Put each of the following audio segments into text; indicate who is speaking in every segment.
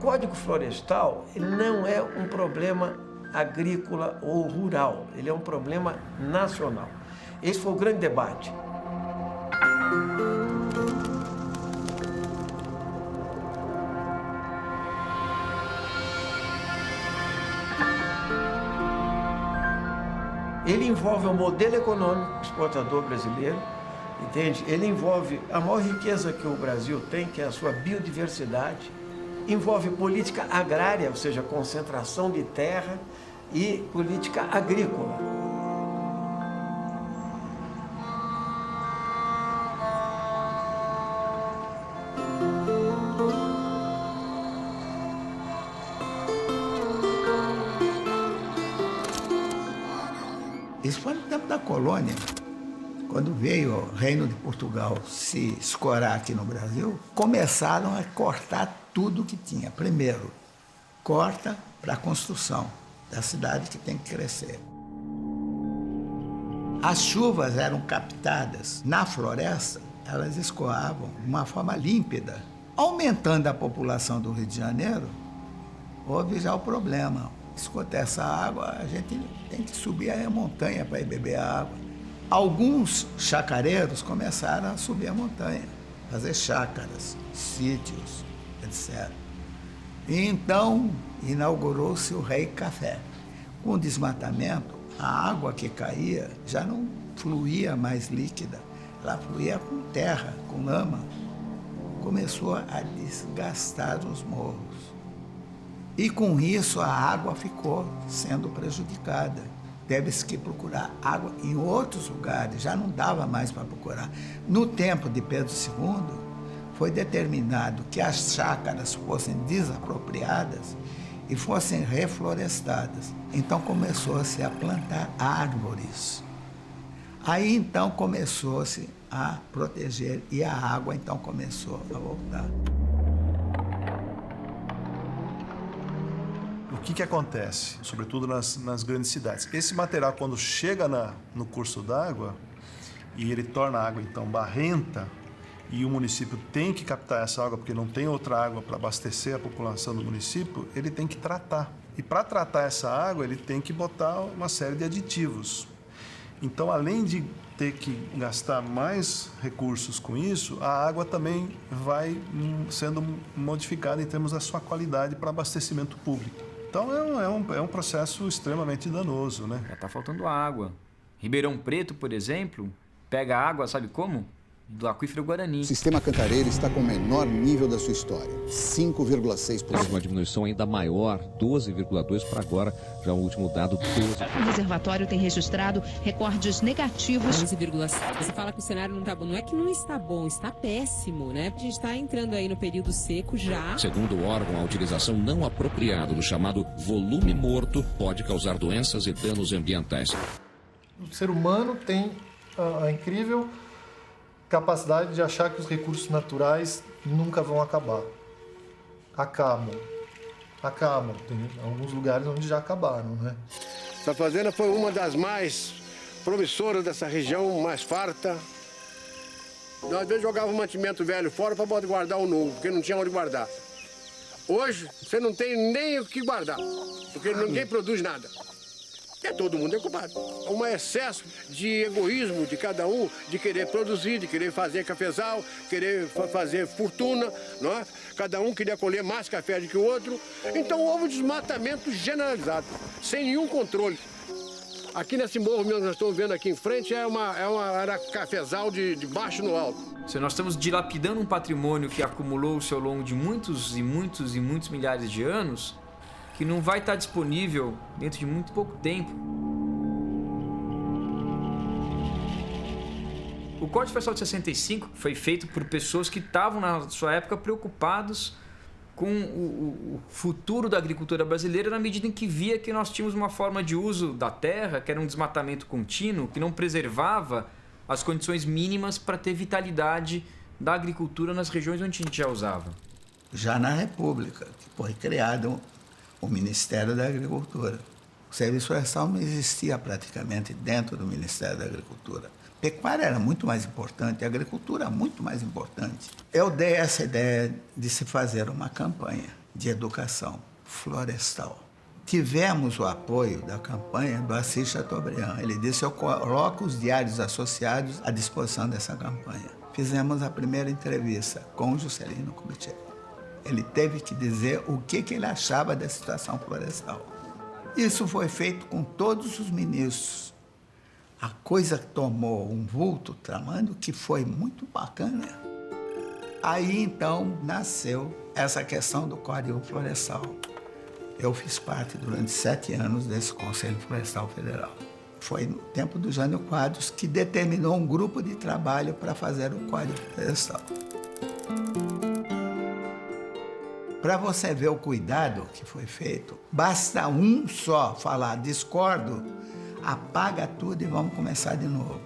Speaker 1: Código Florestal ele não é um problema agrícola ou rural, ele é um problema nacional. Esse foi o grande debate. Ele envolve o modelo econômico exportador brasileiro, entende? Ele envolve a maior riqueza que o Brasil tem, que é a sua biodiversidade, envolve política agrária, ou seja, concentração de terra, e política agrícola.
Speaker 2: Isso foi no tempo da colônia. Quando veio o Reino de Portugal se escorar aqui no Brasil, começaram a cortar tudo que tinha. Primeiro, corta para a construção da cidade que tem que crescer. As chuvas eram captadas na floresta, elas escoavam de uma forma límpida. Aumentando a população do Rio de Janeiro, houve já o problema. Escuta, essa água, a gente tem que subir a montanha para ir beber a água. Alguns chacareiros começaram a subir a montanha, fazer chácaras, sítios, etc. E então inaugurou-se o Rei Café. Com o desmatamento, a água que caía já não fluía mais líquida, ela fluía com terra, com lama. Começou a desgastar os morros. E com isso a água ficou sendo prejudicada. Teve-se que procurar água em outros lugares, já não dava mais para procurar. No tempo de Pedro II, foi determinado que as chácaras fossem desapropriadas e fossem reflorestadas. Então começou-se a plantar árvores. Aí então começou-se a proteger e a água então começou a voltar.
Speaker 3: O que acontece, sobretudo nas grandes cidades? Esse material, quando chega no curso d'água e ele torna a água, então, barrenta, e o município tem que captar essa água porque não tem outra água para abastecer a população do município, ele tem que tratar. E para tratar essa água, ele tem que botar uma série de aditivos. Então, além de ter que gastar mais recursos com isso, a água também vai sendo modificada em termos da sua qualidade para abastecimento público. Então, é um processo extremamente danoso, né?
Speaker 4: Já está faltando água. Ribeirão Preto, por exemplo, pega água, sabe como? Do aquífero Guarani.
Speaker 5: O sistema Cantareira está com o menor nível da sua história, 5,6%.
Speaker 6: Uma diminuição ainda maior, 12,2% para agora, já o último dado, 12%.
Speaker 7: O reservatório tem registrado recordes negativos.
Speaker 8: 11,7%. Você fala que o cenário não está bom. Não é que não está bom, está péssimo, né? A gente está entrando aí no período seco já.
Speaker 6: Segundo o órgão, a utilização não apropriada do chamado volume morto pode causar doenças e danos ambientais.
Speaker 9: O ser humano tem a incrível capacidade de achar que os recursos naturais nunca vão acabar. Acabam. Tem alguns lugares onde já acabaram, né?
Speaker 10: Essa fazenda foi uma das mais promissoras dessa região, mais farta. Nós, às vezes, jogávamos mantimento velho fora para poder guardar o novo, porque não tinha onde guardar. Hoje, você não tem nem o que guardar, porque ninguém produz nada. Todo mundo é culpado. Um excesso de egoísmo de cada um, de querer produzir, de querer fazer cafezal, querer fazer fortuna, não é? Cada um queria colher mais café do que o outro. Então houve um desmatamento generalizado, sem nenhum controle. Aqui nesse morro mesmo que nós estamos vendo aqui em frente era cafezal de baixo no alto.
Speaker 4: Se nós estamos dilapidando um patrimônio que acumulou-se ao longo de muitos milhares de anos, que não vai estar disponível dentro de muito pouco tempo. O Código Florestal de 65 foi feito por pessoas que estavam, na sua época, preocupados com o futuro da agricultura brasileira, na medida em que via que nós tínhamos uma forma de uso da terra, que era um desmatamento contínuo, que não preservava as condições mínimas para ter vitalidade da agricultura nas regiões onde a gente já usava.
Speaker 2: Já na República, que foi criado o Ministério da Agricultura. O Serviço Florestal não existia praticamente dentro do Ministério da Agricultura. A pecuária era muito mais importante, a agricultura muito mais importante. Eu dei essa ideia de se fazer uma campanha. de educação florestal. Tivemos o apoio da campanha do Assis Chateaubriand. Ele disse: eu coloco os diários associados à disposição dessa campanha. Fizemos a primeira entrevista com o Juscelino Kubitschek. Ele teve que dizer o que ele achava da situação florestal. Isso foi feito com todos os ministros. A coisa tomou um vulto tramando que foi muito bacana. Aí, então, nasceu essa questão do Código Florestal. Eu fiz parte durante 7 anos desse Conselho Florestal Federal. Foi no tempo do Jânio Quadros que determinou um grupo de trabalho para fazer o Código Florestal. Para você ver o cuidado que foi feito, basta um só falar discordo, apaga tudo e vamos começar de novo.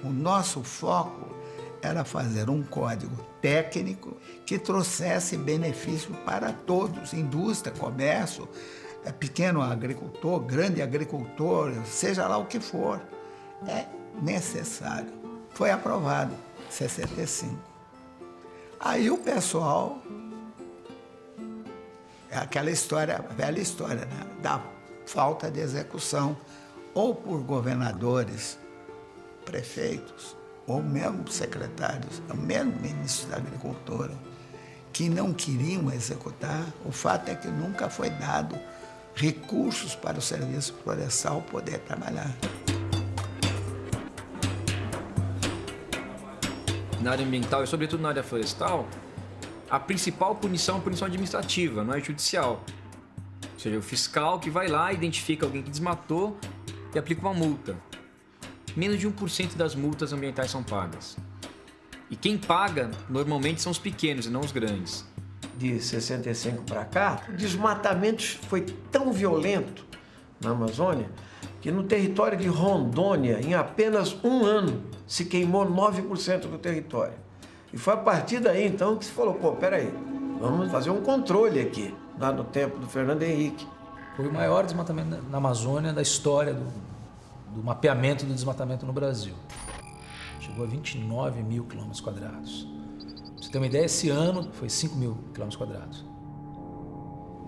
Speaker 2: O nosso foco era fazer um código técnico que trouxesse benefício para todos, indústria, comércio, pequeno agricultor, grande agricultor, seja lá o que for. É necessário. Foi aprovado em 65. Aí o pessoal, é aquela história, velha história, né? Da falta de execução, ou por governadores, prefeitos, ou mesmo secretários, ou mesmo ministros da Agricultura, que não queriam executar. O fato é que nunca foi dado recursos para o serviço florestal poder trabalhar.
Speaker 4: Na área ambiental e sobretudo na área florestal, a principal punição é a punição administrativa, não é judicial. Ou seja, o fiscal que vai lá, identifica alguém que desmatou e aplica uma multa. Menos de 1% das multas ambientais são pagas. E quem paga, normalmente, são os pequenos e não os grandes.
Speaker 1: De 65 para cá, o desmatamento foi tão violento na Amazônia que no território de Rondônia, em apenas um ano, se queimou 9% do território. E foi a partir daí, então, que se falou, pô, peraí, vamos fazer um controle aqui, lá no tempo do Fernando Henrique.
Speaker 11: Foi o maior desmatamento na Amazônia da história do mapeamento do desmatamento no Brasil. Chegou a 29 mil quilômetros quadrados. Pra você ter uma ideia, esse ano foi 5 mil quilômetros quadrados.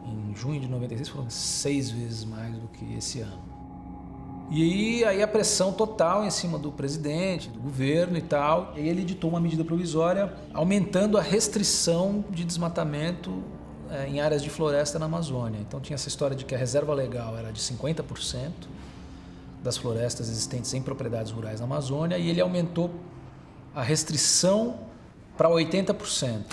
Speaker 11: Em junho de 96 foram 6 vezes mais do que esse ano. E aí a pressão total em cima do presidente, do governo e tal. E aí ele editou uma medida provisória aumentando a restrição de desmatamento em áreas de floresta na Amazônia. Então tinha essa história de que a reserva legal era de 50% das florestas existentes em propriedades rurais na Amazônia, e ele aumentou a restrição para 80%.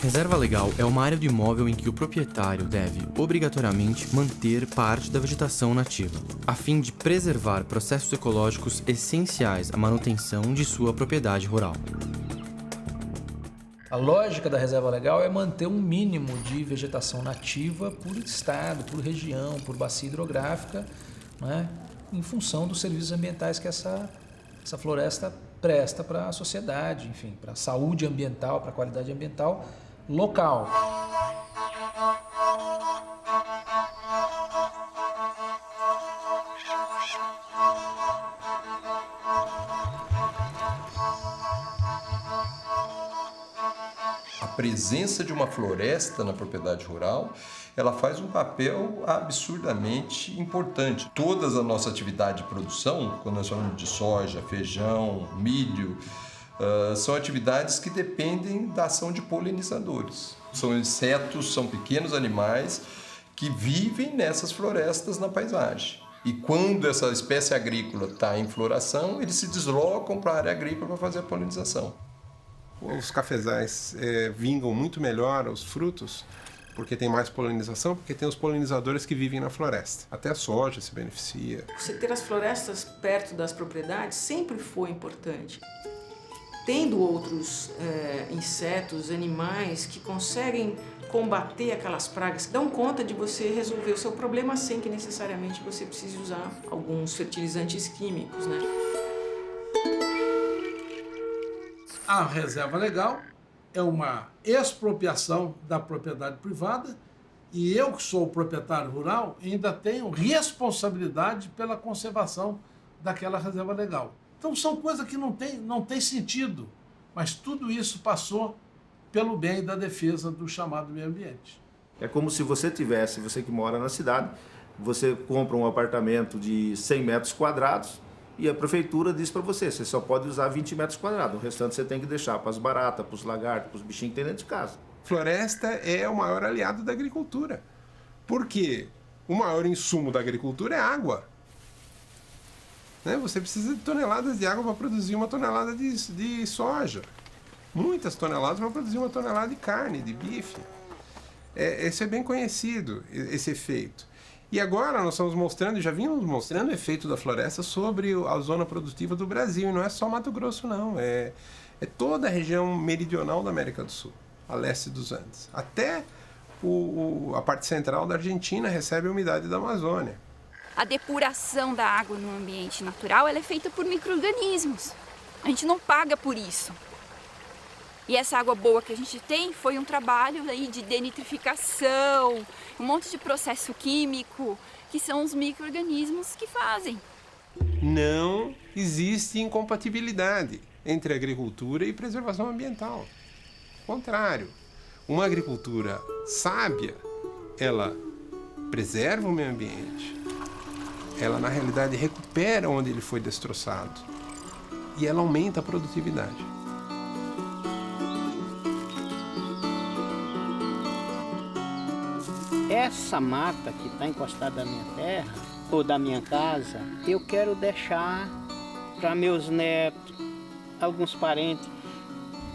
Speaker 12: Reserva legal é uma área do imóvel em que o proprietário deve, obrigatoriamente, manter parte da vegetação nativa, a fim de preservar processos ecológicos essenciais à manutenção de sua propriedade rural.
Speaker 11: A lógica da reserva legal é manter um mínimo de vegetação nativa por estado, por região, por bacia hidrográfica, né, em função dos serviços ambientais que essa floresta presta para a sociedade, enfim, para a saúde ambiental, para a qualidade ambiental local.
Speaker 13: A presença de uma floresta na propriedade rural, ela faz um papel absurdamente importante. Toda a nossa atividade de produção, quando nós falamos de soja, feijão, milho, são atividades que dependem da ação de polinizadores. São insetos, são pequenos animais que vivem nessas florestas na paisagem. E quando essa espécie agrícola está em floração, eles se deslocam para a área agrícola para fazer a polinização.
Speaker 14: Os cafezais vingam muito melhor os frutos porque tem mais polinização, porque tem os polinizadores que vivem na floresta. Até a soja se beneficia.
Speaker 15: Você ter as florestas perto das propriedades sempre foi importante. Tendo outros insetos, animais que conseguem combater aquelas pragas, dão conta de você resolver o seu problema sem que necessariamente você precise usar alguns fertilizantes químicos, né?
Speaker 16: A reserva legal é uma expropriação da propriedade privada e eu, que sou o proprietário rural, ainda tenho responsabilidade pela conservação daquela reserva legal. Então são coisas que não tem sentido, mas tudo isso passou pelo bem da defesa do chamado meio ambiente.
Speaker 17: É como se você que mora na cidade, você compra um apartamento de 100 metros quadrados e a prefeitura diz para você só pode usar 20 metros quadrados, o restante você tem que deixar para as baratas, para os lagartos, para os bichinhos que tem dentro de casa.
Speaker 14: Floresta é o maior aliado da agricultura. Por quê? O maior insumo da agricultura é água. Né? Você precisa de toneladas de água para produzir uma tonelada de soja. Muitas toneladas para produzir uma tonelada de carne, de bife. Esse é bem conhecido, esse efeito. E agora nós estamos mostrando, já vimos mostrando o efeito da floresta sobre a zona produtiva do Brasil. E não é só Mato Grosso, não. É toda a região meridional da América do Sul, a leste dos Andes. Até a parte central da Argentina recebe a umidade da Amazônia.
Speaker 18: A depuração da água no ambiente natural ela é feita por micro-organismos. A gente não paga por isso. E essa água boa que a gente tem foi um trabalho aí de denitrificação, um monte de processo químico, que são os micro-organismos que fazem.
Speaker 14: Não existe incompatibilidade entre agricultura e preservação ambiental. Ao contrário, uma agricultura sábia, ela preserva o meio ambiente, ela na realidade recupera onde ele foi destroçado e ela aumenta a produtividade.
Speaker 19: Essa mata que está encostada na minha terra, ou da minha casa, eu quero deixar para meus netos, alguns parentes,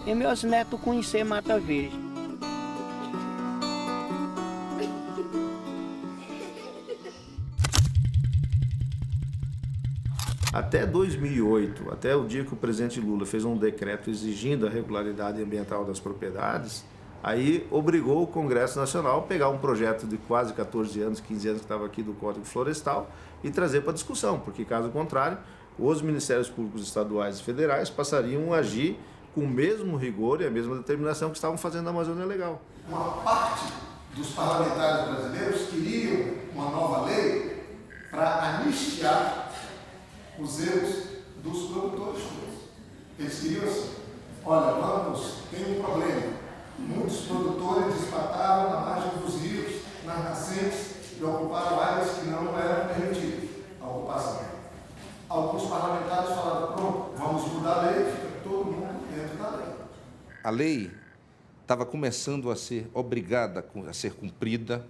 Speaker 19: e meus netos conhecer Mata Verde.
Speaker 17: Até 2008, até o dia que o presidente Lula fez um decreto exigindo a regularidade ambiental das propriedades, aí obrigou o Congresso Nacional a pegar um projeto de quase 14 anos, 15 anos que estava aqui do Código Florestal e trazer para discussão, porque caso contrário, os Ministérios Públicos Estaduais e Federais passariam a agir com o mesmo rigor e a mesma determinação que estavam fazendo na Amazônia Legal.
Speaker 20: Uma parte dos parlamentares brasileiros queriam uma nova lei para anistiar os erros dos produtores. Eles queriam assim, olha, tem um problema. Muitos produtores desmataram na margem dos rios, nas nascentes, e ocuparam áreas que não eram permitidas a ocupação. Alguns parlamentares falaram, pronto, vamos mudar a lei, fica todo mundo dentro da lei.
Speaker 21: A lei estava começando a ser obrigada a ser cumprida,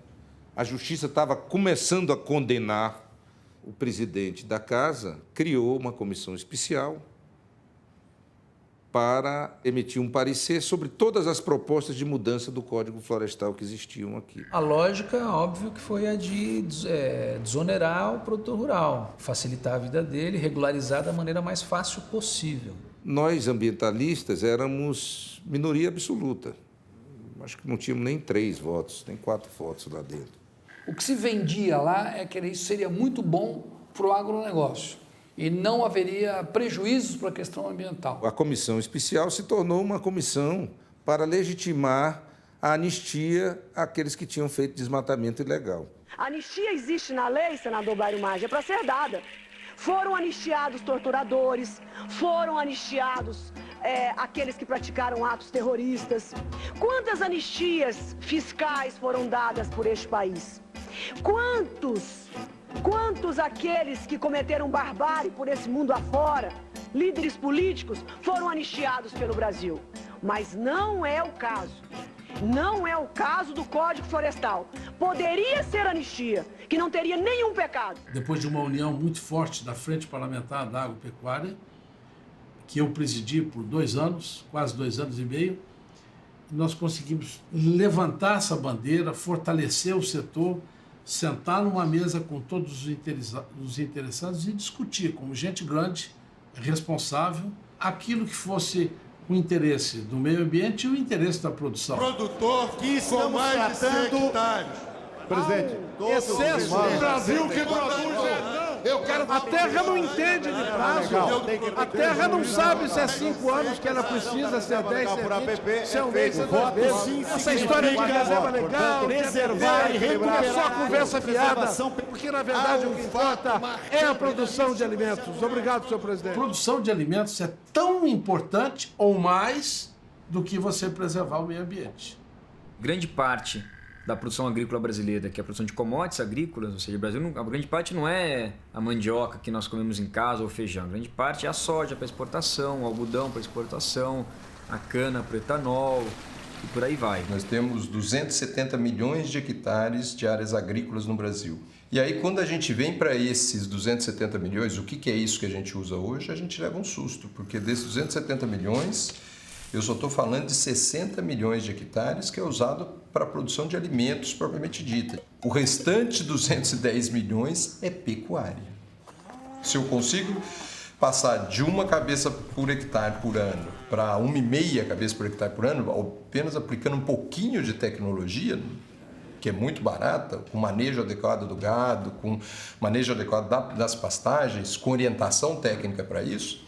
Speaker 21: a justiça estava começando a condenar. O presidente da casa criou uma comissão especial para emitir um parecer sobre todas as propostas de mudança do Código Florestal que existiam aqui.
Speaker 11: A lógica, óbvio, que foi a de desonerar o produtor rural, facilitar a vida dele, regularizar da maneira mais fácil possível.
Speaker 21: Nós, ambientalistas, éramos minoria absoluta. Acho que não tínhamos nem 3 votos, nem 4 votos lá dentro.
Speaker 22: O que se vendia lá é que isso seria muito bom para o agronegócio e não haveria prejuízos para a questão ambiental.
Speaker 21: A comissão especial se tornou uma comissão para legitimar a anistia àqueles que tinham feito desmatamento ilegal.
Speaker 23: A anistia existe na lei, senador Bairro Maggi, é para ser dada. Foram anistiados torturadores, foram anistiados aqueles que praticaram atos terroristas. Quantas anistias fiscais foram dadas por este país? Quantos aqueles que cometeram barbárie por esse mundo afora, líderes políticos, foram anistiados pelo Brasil? Mas não é o caso. Não é o caso do Código Florestal. Poderia ser anistia, que não teria nenhum pecado.
Speaker 16: Depois de uma união muito forte da Frente Parlamentar da Agropecuária, que eu presidi por 2 anos, quase 2 anos e meio, nós conseguimos levantar essa bandeira, fortalecer o setor, sentar numa mesa com todos os interessados e discutir, como gente grande, responsável, aquilo que fosse o interesse do meio ambiente e o interesse da produção.
Speaker 20: Produtor que estamos mais tratando... de 100 hectares. Presidente,
Speaker 16: excesso do Brasil que produz... A terra não entende de prazo. A terra não sabe se é 5 anos que ela precisa, se é 10, se é 20, se é um mês, se é 2 meses. Essa história de reserva legal, preservar e recuperar, é só conversa fiada, porque na verdade o que importa é a produção de alimentos. Obrigado, senhor presidente. A produção de alimentos é tão importante ou mais do que você preservar o meio ambiente.
Speaker 4: Grande parte da produção agrícola brasileira, que é a produção de commodities agrícolas, ou seja, o Brasil, a grande parte não é a mandioca que nós comemos em casa ou o feijão, a grande parte é a soja para exportação, o algodão para exportação, a cana para o etanol e por aí vai.
Speaker 13: Nós temos 270 milhões de hectares de áreas agrícolas no Brasil. E aí, quando a gente vem para esses 270 milhões, o que é isso que a gente usa hoje? A gente leva um susto, porque desses 270 milhões, eu só estou falando de 60 milhões de hectares que é usado para a produção de alimentos propriamente dita. O restante 210 milhões é pecuária. Se eu consigo passar de uma cabeça por hectare por ano para 1,5 cabeça por hectare por ano, apenas aplicando um pouquinho de tecnologia, que é muito barata, com manejo adequado do gado, com manejo adequado das pastagens, com orientação técnica para isso,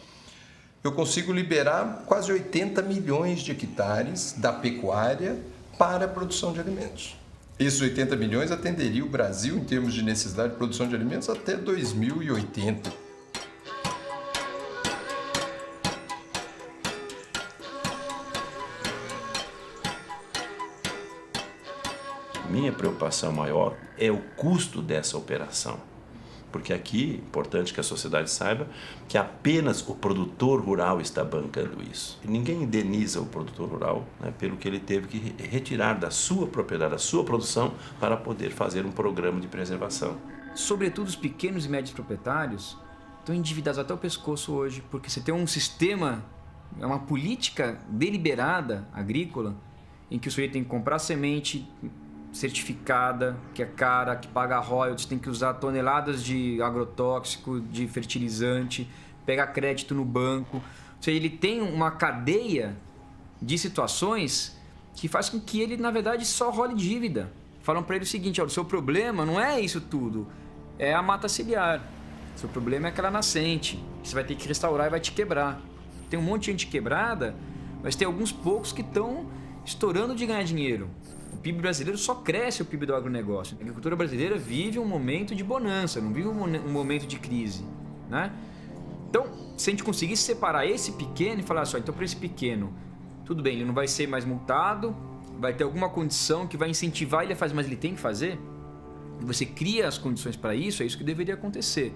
Speaker 13: eu consigo liberar quase 80 milhões de hectares da pecuária para a produção de alimentos. Esses 80 milhões atenderia o Brasil, em termos de necessidade de produção de alimentos, até 2080.
Speaker 3: Minha preocupação maior é o custo dessa operação. Porque aqui é importante que a sociedade saiba que apenas o produtor rural está bancando isso. E ninguém indeniza o produtor rural, né, pelo que ele teve que retirar da sua propriedade, da sua produção, para poder fazer um programa de preservação.
Speaker 4: Sobretudo os pequenos e médios proprietários estão endividados até o pescoço hoje, porque você tem um sistema, uma política deliberada agrícola, em que o sujeito tem que comprar semente certificada, que é cara, que paga royalties, tem que usar toneladas de agrotóxico, de fertilizante, pegar crédito no banco. Ou seja, ele tem uma cadeia de situações que faz com que ele, na verdade, só role dívida. Falam para ele o seguinte: olha, o seu problema não é isso tudo, é a mata ciliar. O seu problema é aquela nascente, que você vai ter que restaurar e vai te quebrar. Tem um monte de gente quebrada, mas tem alguns poucos que estão estourando de ganhar dinheiro. O PIB brasileiro só cresce, o PIB do agronegócio. A agricultura brasileira vive um momento de bonança, não vive um momento de crise, né? Então, se a gente conseguisse separar esse pequeno e falar só, então para esse pequeno, tudo bem, ele não vai ser mais multado, vai ter alguma condição que vai incentivar ele a fazer, mas ele tem que fazer. Você cria as condições para isso, é isso que deveria acontecer.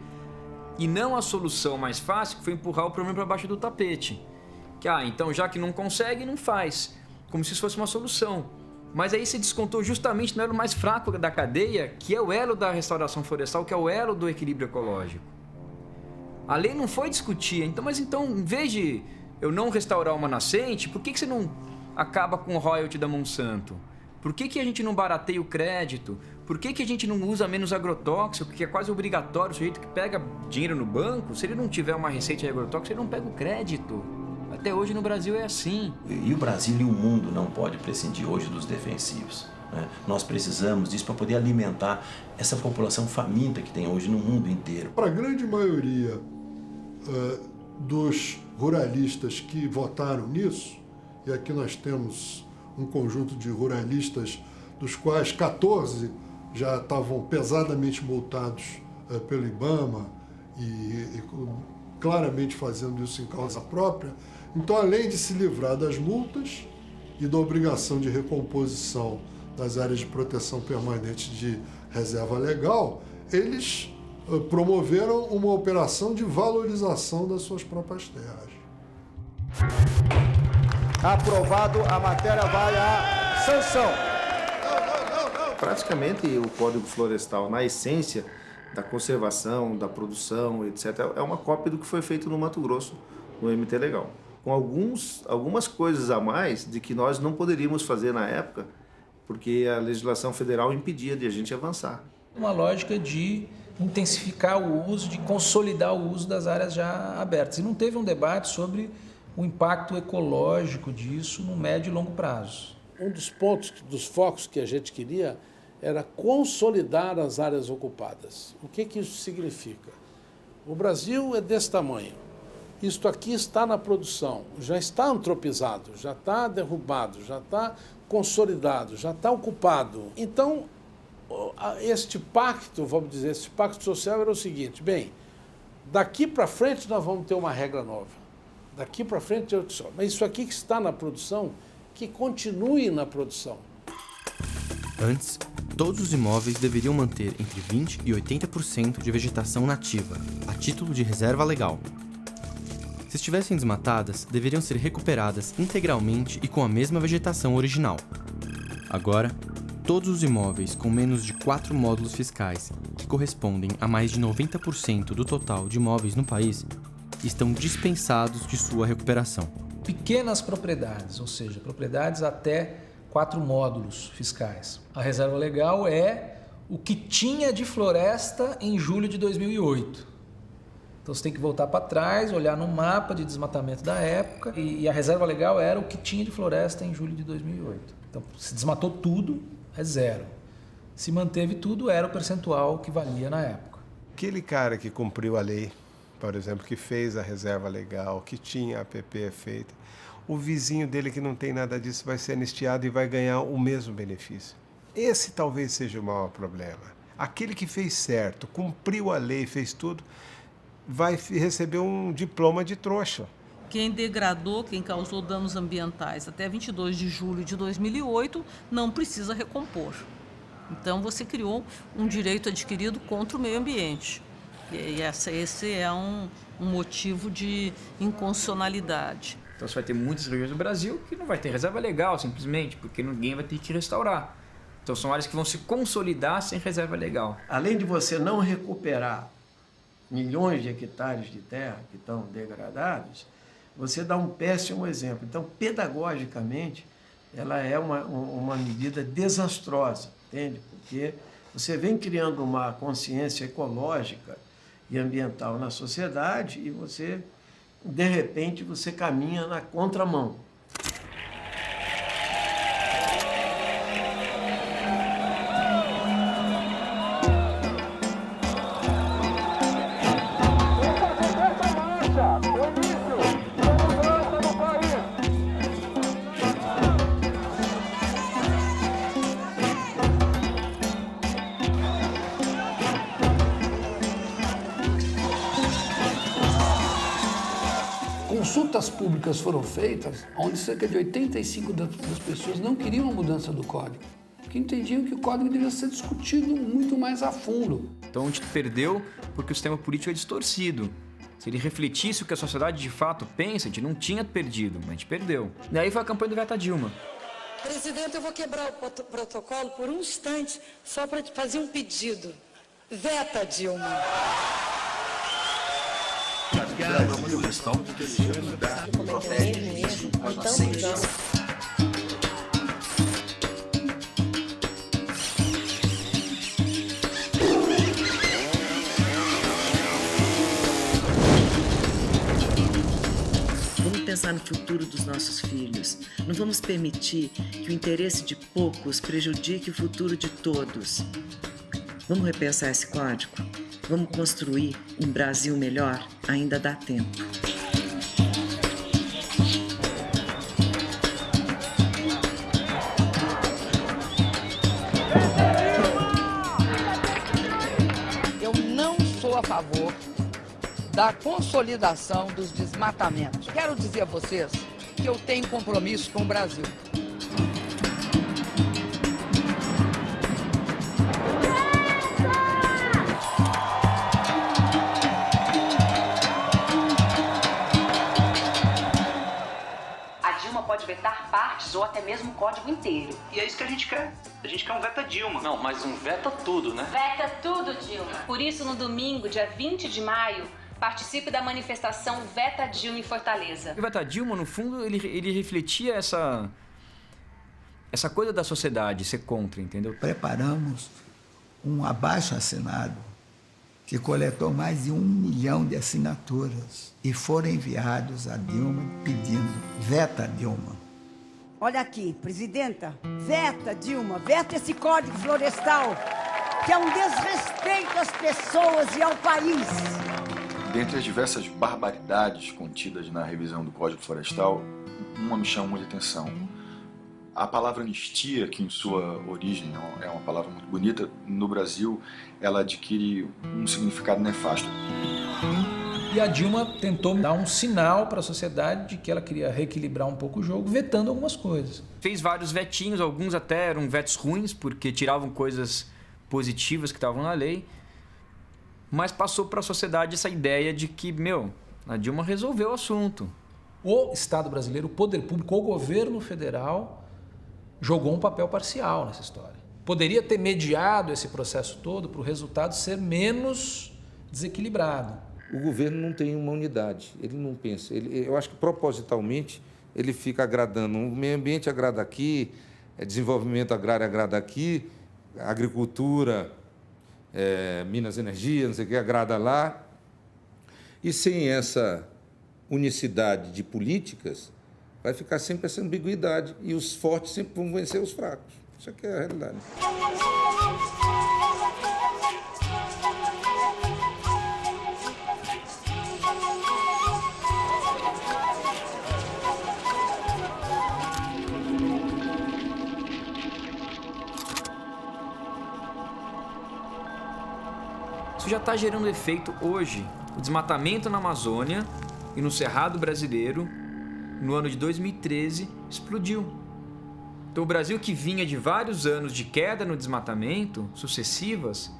Speaker 4: E não a solução mais fácil, que foi empurrar o problema para baixo do tapete. Que, então já que não consegue, não faz. Como se isso fosse uma solução. Mas aí se descontou justamente no elo mais fraco da cadeia, que é o elo da restauração florestal, que é o elo do equilíbrio ecológico. A lei não foi discutir, mas em vez de eu não restaurar uma nascente, por que você não acaba com o royalty da Monsanto? Por que a gente não barateia o crédito? Por que a gente não usa menos agrotóxico, que é quase obrigatório, o sujeito que pega dinheiro no banco, se ele não tiver uma receita de agrotóxico, ele não pega o crédito. Até hoje no Brasil é assim.
Speaker 3: E o Brasil e o mundo não podem prescindir hoje dos defensivos, né? Nós precisamos disso para poder alimentar essa população faminta que tem hoje no mundo inteiro.
Speaker 9: Para a grande maioria dos ruralistas que votaram nisso, e aqui nós temos um conjunto de ruralistas, dos quais 14 já estavam pesadamente multados pelo IBAMA e claramente fazendo isso em causa própria. Então, além de se livrar das multas e da obrigação de recomposição das áreas de proteção permanente de reserva legal, eles promoveram uma operação de valorização das suas próprias terras.
Speaker 17: Aprovado, a matéria vai à sanção. Praticamente o Código Florestal, na essência da conservação, da produção, etc., é uma cópia do que foi feito no Mato Grosso, no MT Legal. Com algumas coisas a mais de que nós não poderíamos fazer na época, porque a legislação federal impedia de a gente avançar.
Speaker 11: Uma lógica de intensificar o uso, de consolidar o uso das áreas já abertas. E não teve um debate sobre o impacto ecológico disso no médio e longo prazo.
Speaker 16: Um dos pontos, dos focos que a gente queria era consolidar as áreas ocupadas. O que isso significa? O Brasil é desse tamanho. Isto aqui está na produção, já está antropizado, já está derrubado, já está consolidado, já está ocupado. Então, este pacto, vamos dizer, esse pacto social era o seguinte: bem, daqui para frente nós vamos ter uma regra nova. Daqui para frente, mas isso aqui que está na produção, que continue na produção.
Speaker 12: Antes, todos os imóveis deveriam manter entre 20% e 80% de vegetação nativa, a título de reserva legal. Se estivessem desmatadas, deveriam ser recuperadas integralmente e com a mesma vegetação original. Agora, todos os imóveis com menos de 4 módulos fiscais, que correspondem a mais de 90% do total de imóveis no país, estão dispensados de sua recuperação.
Speaker 11: Pequenas propriedades, ou seja, propriedades até 4 módulos fiscais. A reserva legal é o que tinha de floresta em julho de 2008. Então você tem que voltar para trás, olhar no mapa de desmatamento da época e a reserva legal era o que tinha de floresta em julho de 2008. Então se desmatou tudo, é 0. Se manteve tudo, era o percentual que valia na época.
Speaker 14: Aquele cara que cumpriu a lei, por exemplo, que fez a reserva legal, que tinha a APP feita, o vizinho dele que não tem nada disso vai ser anistiado e vai ganhar o mesmo benefício. Esse talvez seja o maior problema. Aquele que fez certo, cumpriu a lei, fez tudo, vai receber um diploma de trouxa.
Speaker 5: Quem degradou, quem causou danos ambientais até 22 de julho de 2008, não precisa recompor. Então você criou um direito adquirido contra o meio ambiente. E esse é um motivo de inconstitucionalidade.
Speaker 4: Então você vai ter muitas regiões do Brasil que não vai ter reserva legal, simplesmente, porque ninguém vai ter que restaurar. Então são áreas que vão se consolidar sem reserva legal.
Speaker 1: Além de você não recuperar milhões de hectares de terra que estão degradados, você dá um péssimo exemplo. Então, pedagogicamente, ela é uma medida desastrosa, entende? Porque você vem criando uma consciência ecológica e ambiental na sociedade e você, de repente, você caminha na contramão.
Speaker 22: Consultas públicas foram feitas onde cerca de 85% das pessoas não queriam a mudança do código, porque entendiam que o código devia ser discutido muito mais a fundo.
Speaker 4: Então a gente perdeu porque o sistema político é distorcido. Se ele refletisse o que a sociedade de fato pensa, a gente não tinha perdido, mas a gente perdeu. E aí foi a campanha do Veta Dilma.
Speaker 7: Presidente, eu vou quebrar o protocolo por um instante só para te fazer um pedido. Veta Dilma.
Speaker 8: Vamos pensar no futuro dos nossos filhos. Não vamos permitir que o interesse de poucos prejudique o futuro de todos. Vamos repensar esse código? Vamos construir um Brasil melhor? Ainda dá tempo.
Speaker 23: Eu não sou a favor da consolidação dos desmatamentos. Quero dizer a vocês que eu tenho compromisso com o Brasil.
Speaker 24: Pode vetar partes ou até mesmo o código inteiro.
Speaker 25: E é isso que a gente quer. A gente quer um Veta Dilma. Não, mas um veta tudo, né?
Speaker 24: Veta tudo, Dilma.
Speaker 26: Por isso, no domingo, dia 20 de maio, participe da manifestação Veta Dilma em Fortaleza.
Speaker 4: O Veta Dilma, no fundo, ele refletia essa coisa da sociedade ser contra, entendeu?
Speaker 2: Preparamos um abaixo-assinado que coletou mais de 1 milhão de assinaturas e foram enviados a Dilma pedindo Veta Dilma.
Speaker 23: Olha aqui, presidenta, veta Dilma, veta esse Código Florestal, que é um desrespeito às pessoas e ao país.
Speaker 27: Dentre as diversas barbaridades contidas na revisão do Código Florestal, uma me chama muita atenção. A palavra anistia, que em sua origem é uma palavra muito bonita, no Brasil ela adquire um significado nefasto.
Speaker 11: E a Dilma tentou dar um sinal para a sociedade de que ela queria reequilibrar um pouco o jogo, vetando algumas coisas.
Speaker 4: Fez vários vetinhos, alguns até eram vetos ruins, porque tiravam coisas positivas que estavam na lei. Mas passou para a sociedade essa ideia de que, a Dilma resolveu o assunto.
Speaker 11: O Estado brasileiro, o poder público, o governo federal jogou um papel parcial nessa história. Poderia ter mediado esse processo todo para o resultado ser menos desequilibrado.
Speaker 6: O governo não tem uma unidade, ele não pensa. Eu acho que propositalmente ele fica agradando. O meio ambiente agrada aqui, desenvolvimento agrário agrada aqui, agricultura, Minas Energia, não sei o que, agrada lá. E sem essa unicidade de políticas, vai ficar sempre essa ambiguidade e os fortes sempre vão vencer os fracos. Isso aqui é a realidade.
Speaker 4: Isso já está gerando efeito hoje. O desmatamento na Amazônia e no Cerrado brasileiro, no ano de 2013, explodiu. Então o Brasil, que vinha de vários anos de queda no desmatamento, sucessivas,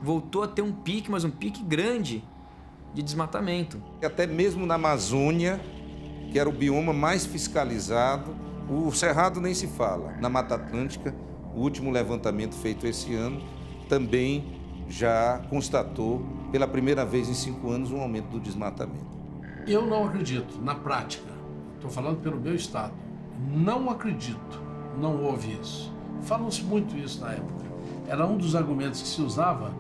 Speaker 4: voltou a ter um pique, mas um pique grande de desmatamento.
Speaker 6: Até mesmo na Amazônia, que era o bioma mais fiscalizado, o Cerrado nem se fala. Na Mata Atlântica, o último levantamento feito esse ano também já constatou, pela primeira vez em 5 anos, um aumento do desmatamento.
Speaker 16: Eu não acredito, na prática, estou falando pelo meu estado, não acredito, não houve isso. Falou-se muito isso na época. Era um dos argumentos que se usava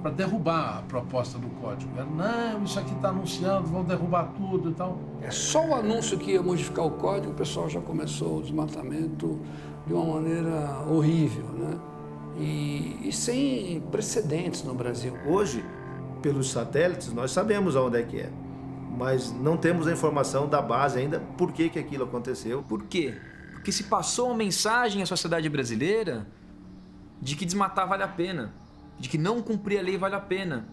Speaker 16: para derrubar a proposta do código. Era, não, isso aqui está anunciando, vão derrubar tudo e tal.
Speaker 22: É só o anúncio que ia modificar o código, o pessoal já começou o desmatamento de uma maneira horrível, né? E sem precedentes no Brasil.
Speaker 17: Hoje, pelos satélites, nós sabemos aonde é que é, mas não temos a informação da base ainda por que aquilo aconteceu.
Speaker 4: Por quê? Porque se passou uma mensagem à sociedade brasileira de que desmatar vale a pena, de que não cumprir a lei vale a pena.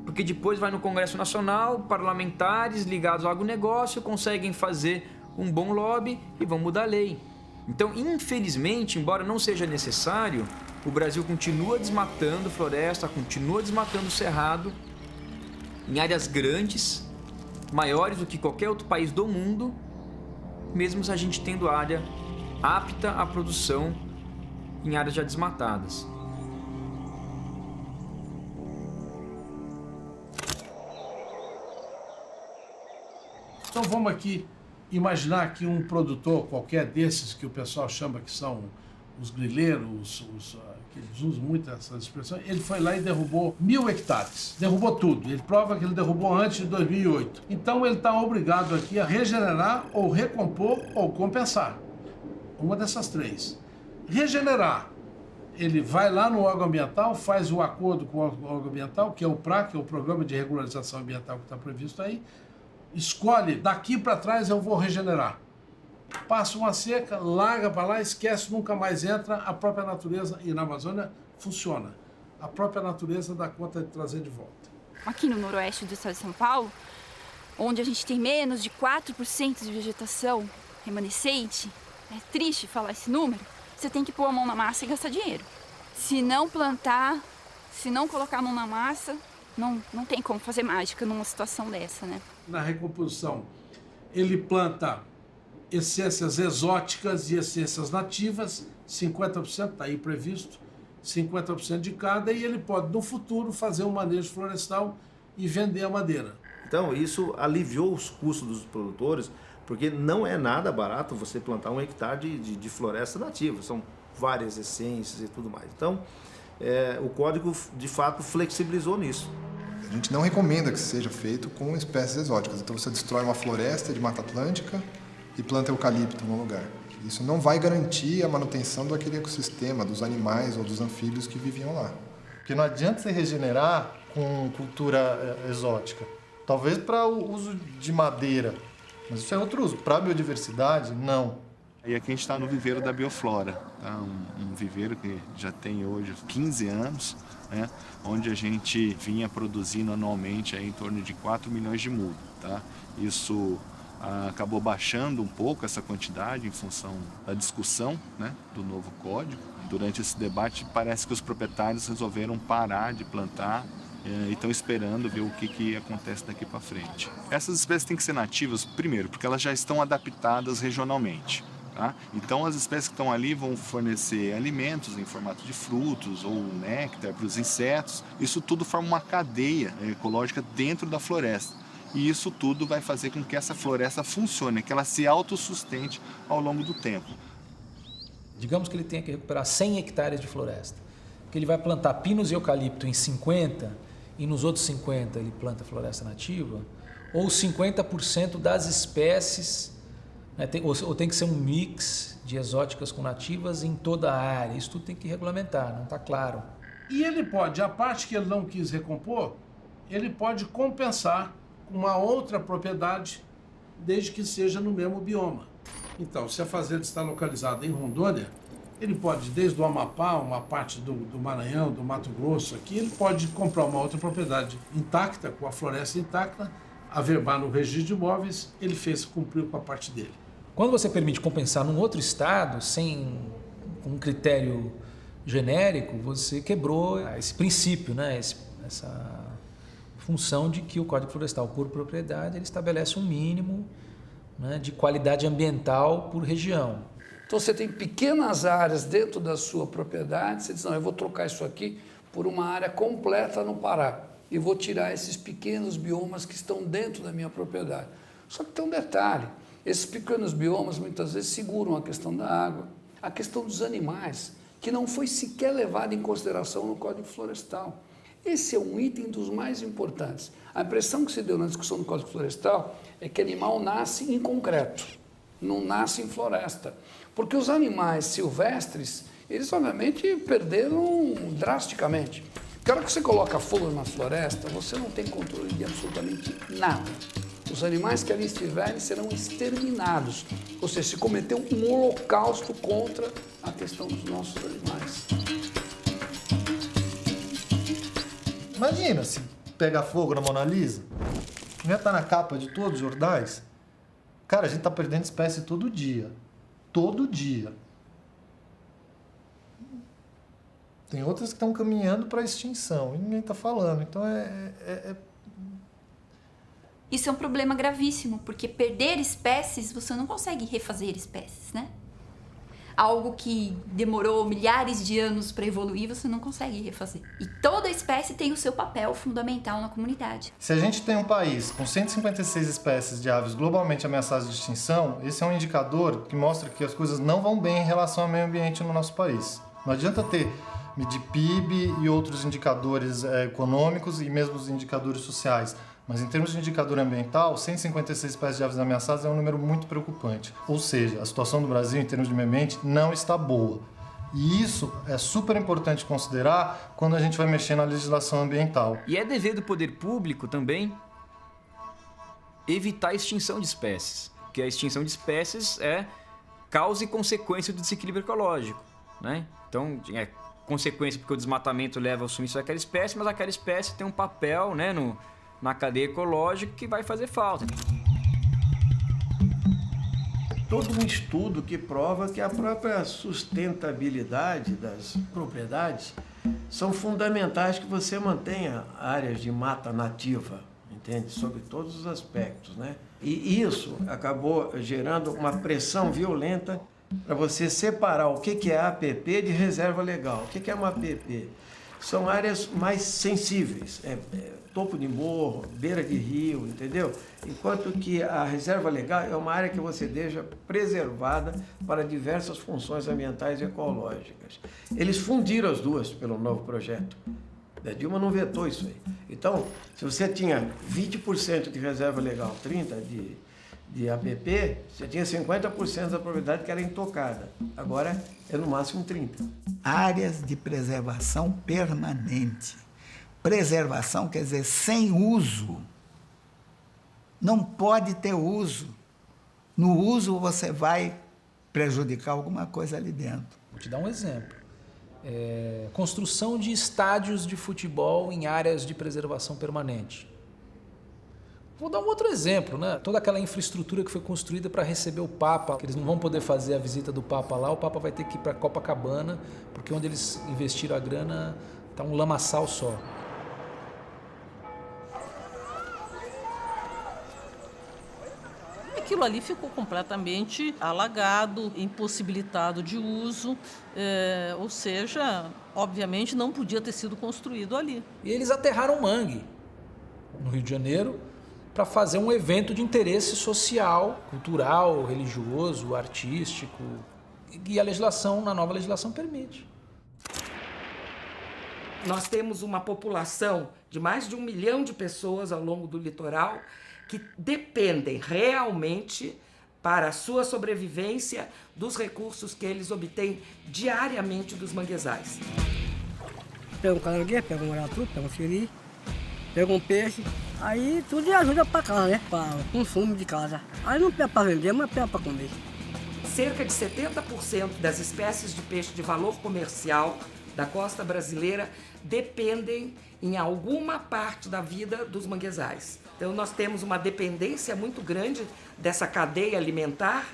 Speaker 4: Porque depois vai no Congresso Nacional, parlamentares ligados ao agronegócio conseguem fazer um bom lobby e vão mudar a lei. Então, infelizmente, embora não seja necessário, o Brasil continua desmatando floresta, continua desmatando cerrado em áreas grandes, maiores do que qualquer outro país do mundo, mesmo a gente tendo área apta à produção em áreas já desmatadas.
Speaker 16: Então vamos aqui imaginar que um produtor qualquer desses que o pessoal chama que são os grileiros, que eles usam muito essas expressões, ele foi lá e derrubou 1.000 hectares. Derrubou tudo. Ele prova que ele derrubou antes de 2008. Então ele está obrigado aqui a regenerar ou recompor ou compensar. Uma dessas três. Regenerar. Ele vai lá no órgão ambiental, faz o acordo com o órgão ambiental, que é o PRA, que é o Programa de Regularização Ambiental que está previsto aí, escolhe, daqui para trás eu vou regenerar. Passa uma seca, larga para lá, esquece, nunca mais entra, a própria natureza, e na Amazônia funciona. A própria natureza dá conta de trazer de volta.
Speaker 10: Aqui no noroeste do estado de São Paulo, onde a gente tem menos de 4% de vegetação remanescente, é triste falar esse número, você tem que pôr a mão na massa e gastar dinheiro. Se não plantar, se não colocar a mão na massa, não tem como fazer mágica numa situação dessa, né?
Speaker 16: Na recomposição, ele planta essências exóticas e essências nativas, 50% está aí previsto, 50% de cada, e ele pode, no futuro, fazer um manejo florestal e vender a madeira.
Speaker 17: Então, isso aliviou os custos dos produtores, porque não é nada barato você plantar 1 hectare de floresta nativa, são várias essências e tudo mais. Então, o código, de fato, flexibilizou nisso.
Speaker 15: A gente não recomenda que seja feito com espécies exóticas. Então você destrói uma floresta de Mata Atlântica e planta eucalipto no lugar. Isso não vai garantir a manutenção daquele ecossistema, dos animais ou dos anfíbios que viviam lá.
Speaker 9: Porque não adianta você regenerar com cultura exótica. Talvez para o uso de madeira, mas isso é outro uso. Para a biodiversidade, não.
Speaker 3: E aqui a gente está no viveiro da Bioflora, tá? Um viveiro que já tem hoje 15 anos, né? Onde a gente vinha produzindo anualmente aí em torno de 4 milhões de mudas. Tá? Isso acabou baixando um pouco essa quantidade em função da discussão, né, do novo código. Durante esse debate, parece que os proprietários resolveram parar de plantar e estão esperando ver o que acontece daqui para frente. Essas espécies têm que ser nativas, primeiro, porque elas já estão adaptadas regionalmente. Tá? Então, as espécies que estão ali vão fornecer alimentos em formato de frutos ou néctar para os insetos. Isso tudo forma uma cadeia ecológica dentro da floresta. E isso tudo vai fazer com que essa floresta funcione, que ela se autossustente ao longo do tempo.
Speaker 11: Digamos que ele tenha que recuperar 100 hectares de floresta, que ele vai plantar pinos e eucalipto em 50 e nos outros 50 ele planta floresta nativa, ou 50% das espécies, né, ou tem que ser um mix de exóticas com nativas em toda a área. Isso tudo tem que regulamentar, não está claro.
Speaker 16: E ele pode, a parte que ele não quis recompor, ele pode compensar uma outra propriedade, desde que seja no mesmo bioma. Então, se a fazenda está localizada em Rondônia, ele pode, desde o Amapá, uma parte do Maranhão, do Mato Grosso, aqui, ele pode comprar uma outra propriedade intacta, com a floresta intacta, averbar no registro de imóveis, ele cumpriu com a parte dele.
Speaker 11: Quando você permite compensar num outro estado, com um critério genérico, você quebrou esse princípio, né? Essa função de que o Código Florestal, por propriedade, ele estabelece um mínimo, né, de qualidade ambiental por região.
Speaker 22: Então você tem pequenas áreas dentro da sua propriedade, você diz, não, eu vou trocar isso aqui por uma área completa no Pará e vou tirar esses pequenos biomas que estão dentro da minha propriedade. Só que tem um detalhe, esses pequenos biomas muitas vezes seguram a questão da água, a questão dos animais, que não foi sequer levada em consideração no Código Florestal. Esse é um item dos mais importantes. A impressão que se deu na discussão do Código Florestal é que animal nasce em concreto, não nasce em floresta. Porque os animais silvestres, eles obviamente perderam drasticamente. Porque a hora que você coloca fogo na floresta, você não tem controle de absolutamente nada. Os animais que ali estiverem serão exterminados. Ou seja, se cometeu um holocausto contra a questão dos nossos animais.
Speaker 9: Imagina se pegar fogo na Mona Lisa, não ia estar na capa de todos os jornais. Cara, a gente está perdendo espécie todo dia. Todo dia. Tem outras que estão caminhando para a extinção e ninguém está falando. Então
Speaker 10: Isso é um problema gravíssimo, porque perder espécies, você não consegue refazer espécies, né? Algo que demorou milhares de anos para evoluir, você não consegue refazer. E toda espécie tem o seu papel fundamental na comunidade.
Speaker 9: Se a gente tem um país com 156 espécies de aves globalmente ameaçadas de extinção, esse é um indicador que mostra que as coisas não vão bem em relação ao meio ambiente no nosso país. Não adianta medir PIB e outros indicadores econômicos e mesmo os indicadores sociais. Mas em termos de indicador ambiental, 156 espécies de aves ameaçadas é um número muito preocupante. Ou seja, a situação do Brasil em termos de meio ambiente não está boa. E isso é super importante considerar quando a gente vai mexer na legislação ambiental.
Speaker 4: E é dever do poder público também evitar a extinção de espécies. Porque a extinção de espécies é causa e consequência do desequilíbrio ecológico, né? Então, é consequência porque o desmatamento leva ao sumiço daquela espécie, mas aquela espécie tem um papel, né, na cadeia ecológica que vai fazer falta.
Speaker 1: Todo um estudo que prova que a própria sustentabilidade das propriedades são fundamentais que você mantenha áreas de mata nativa, entende? Sobre todos os aspectos, né? E isso acabou gerando uma pressão violenta para você separar o que é APP de reserva legal. O que é uma APP? São áreas mais sensíveis, topo de morro, beira de rio, entendeu? Enquanto que a reserva legal é uma área que você deixa preservada para diversas funções ambientais e ecológicas. Eles fundiram as duas pelo novo projeto. A Dilma não vetou isso aí. Então, se você tinha 20% de reserva legal, 30% de APP, você tinha 50% da propriedade que era intocada. Agora é no máximo 30%.
Speaker 2: Áreas de preservação permanente. Preservação quer dizer sem uso. Não pode ter uso. No uso você vai prejudicar alguma coisa ali dentro.
Speaker 11: Vou te dar um exemplo. Construção de estádios de futebol em áreas de preservação permanente. Vou dar um outro exemplo, né? Toda aquela infraestrutura que foi construída para receber o Papa, que eles não vão poder fazer a visita do Papa lá, o Papa vai ter que ir para Copacabana, porque onde eles investiram a grana está um lamaçal só.
Speaker 5: Aquilo ali ficou completamente alagado, impossibilitado de uso, ou seja, obviamente não podia ter sido construído ali.
Speaker 11: E eles aterraram mangue no Rio de Janeiro para fazer um evento de interesse social, cultural, religioso, artístico, e a legislação, na nova legislação, permite.
Speaker 12: Nós temos uma população de mais de 1 milhão de pessoas ao longo do litoral que dependem realmente, para a sua sobrevivência, dos recursos que eles obtêm diariamente dos manguezais.
Speaker 13: Pega um caranguejo, pega um maratu, pega um siri, pega um peixe, aí tudo ajuda para casa, né? Para o consumo de casa. Aí não pega para vender, mas pega para comer.
Speaker 12: Cerca de 70% das espécies de peixe de valor comercial da costa brasileira dependem em alguma parte da vida dos manguezais. Então nós temos uma dependência muito grande dessa cadeia alimentar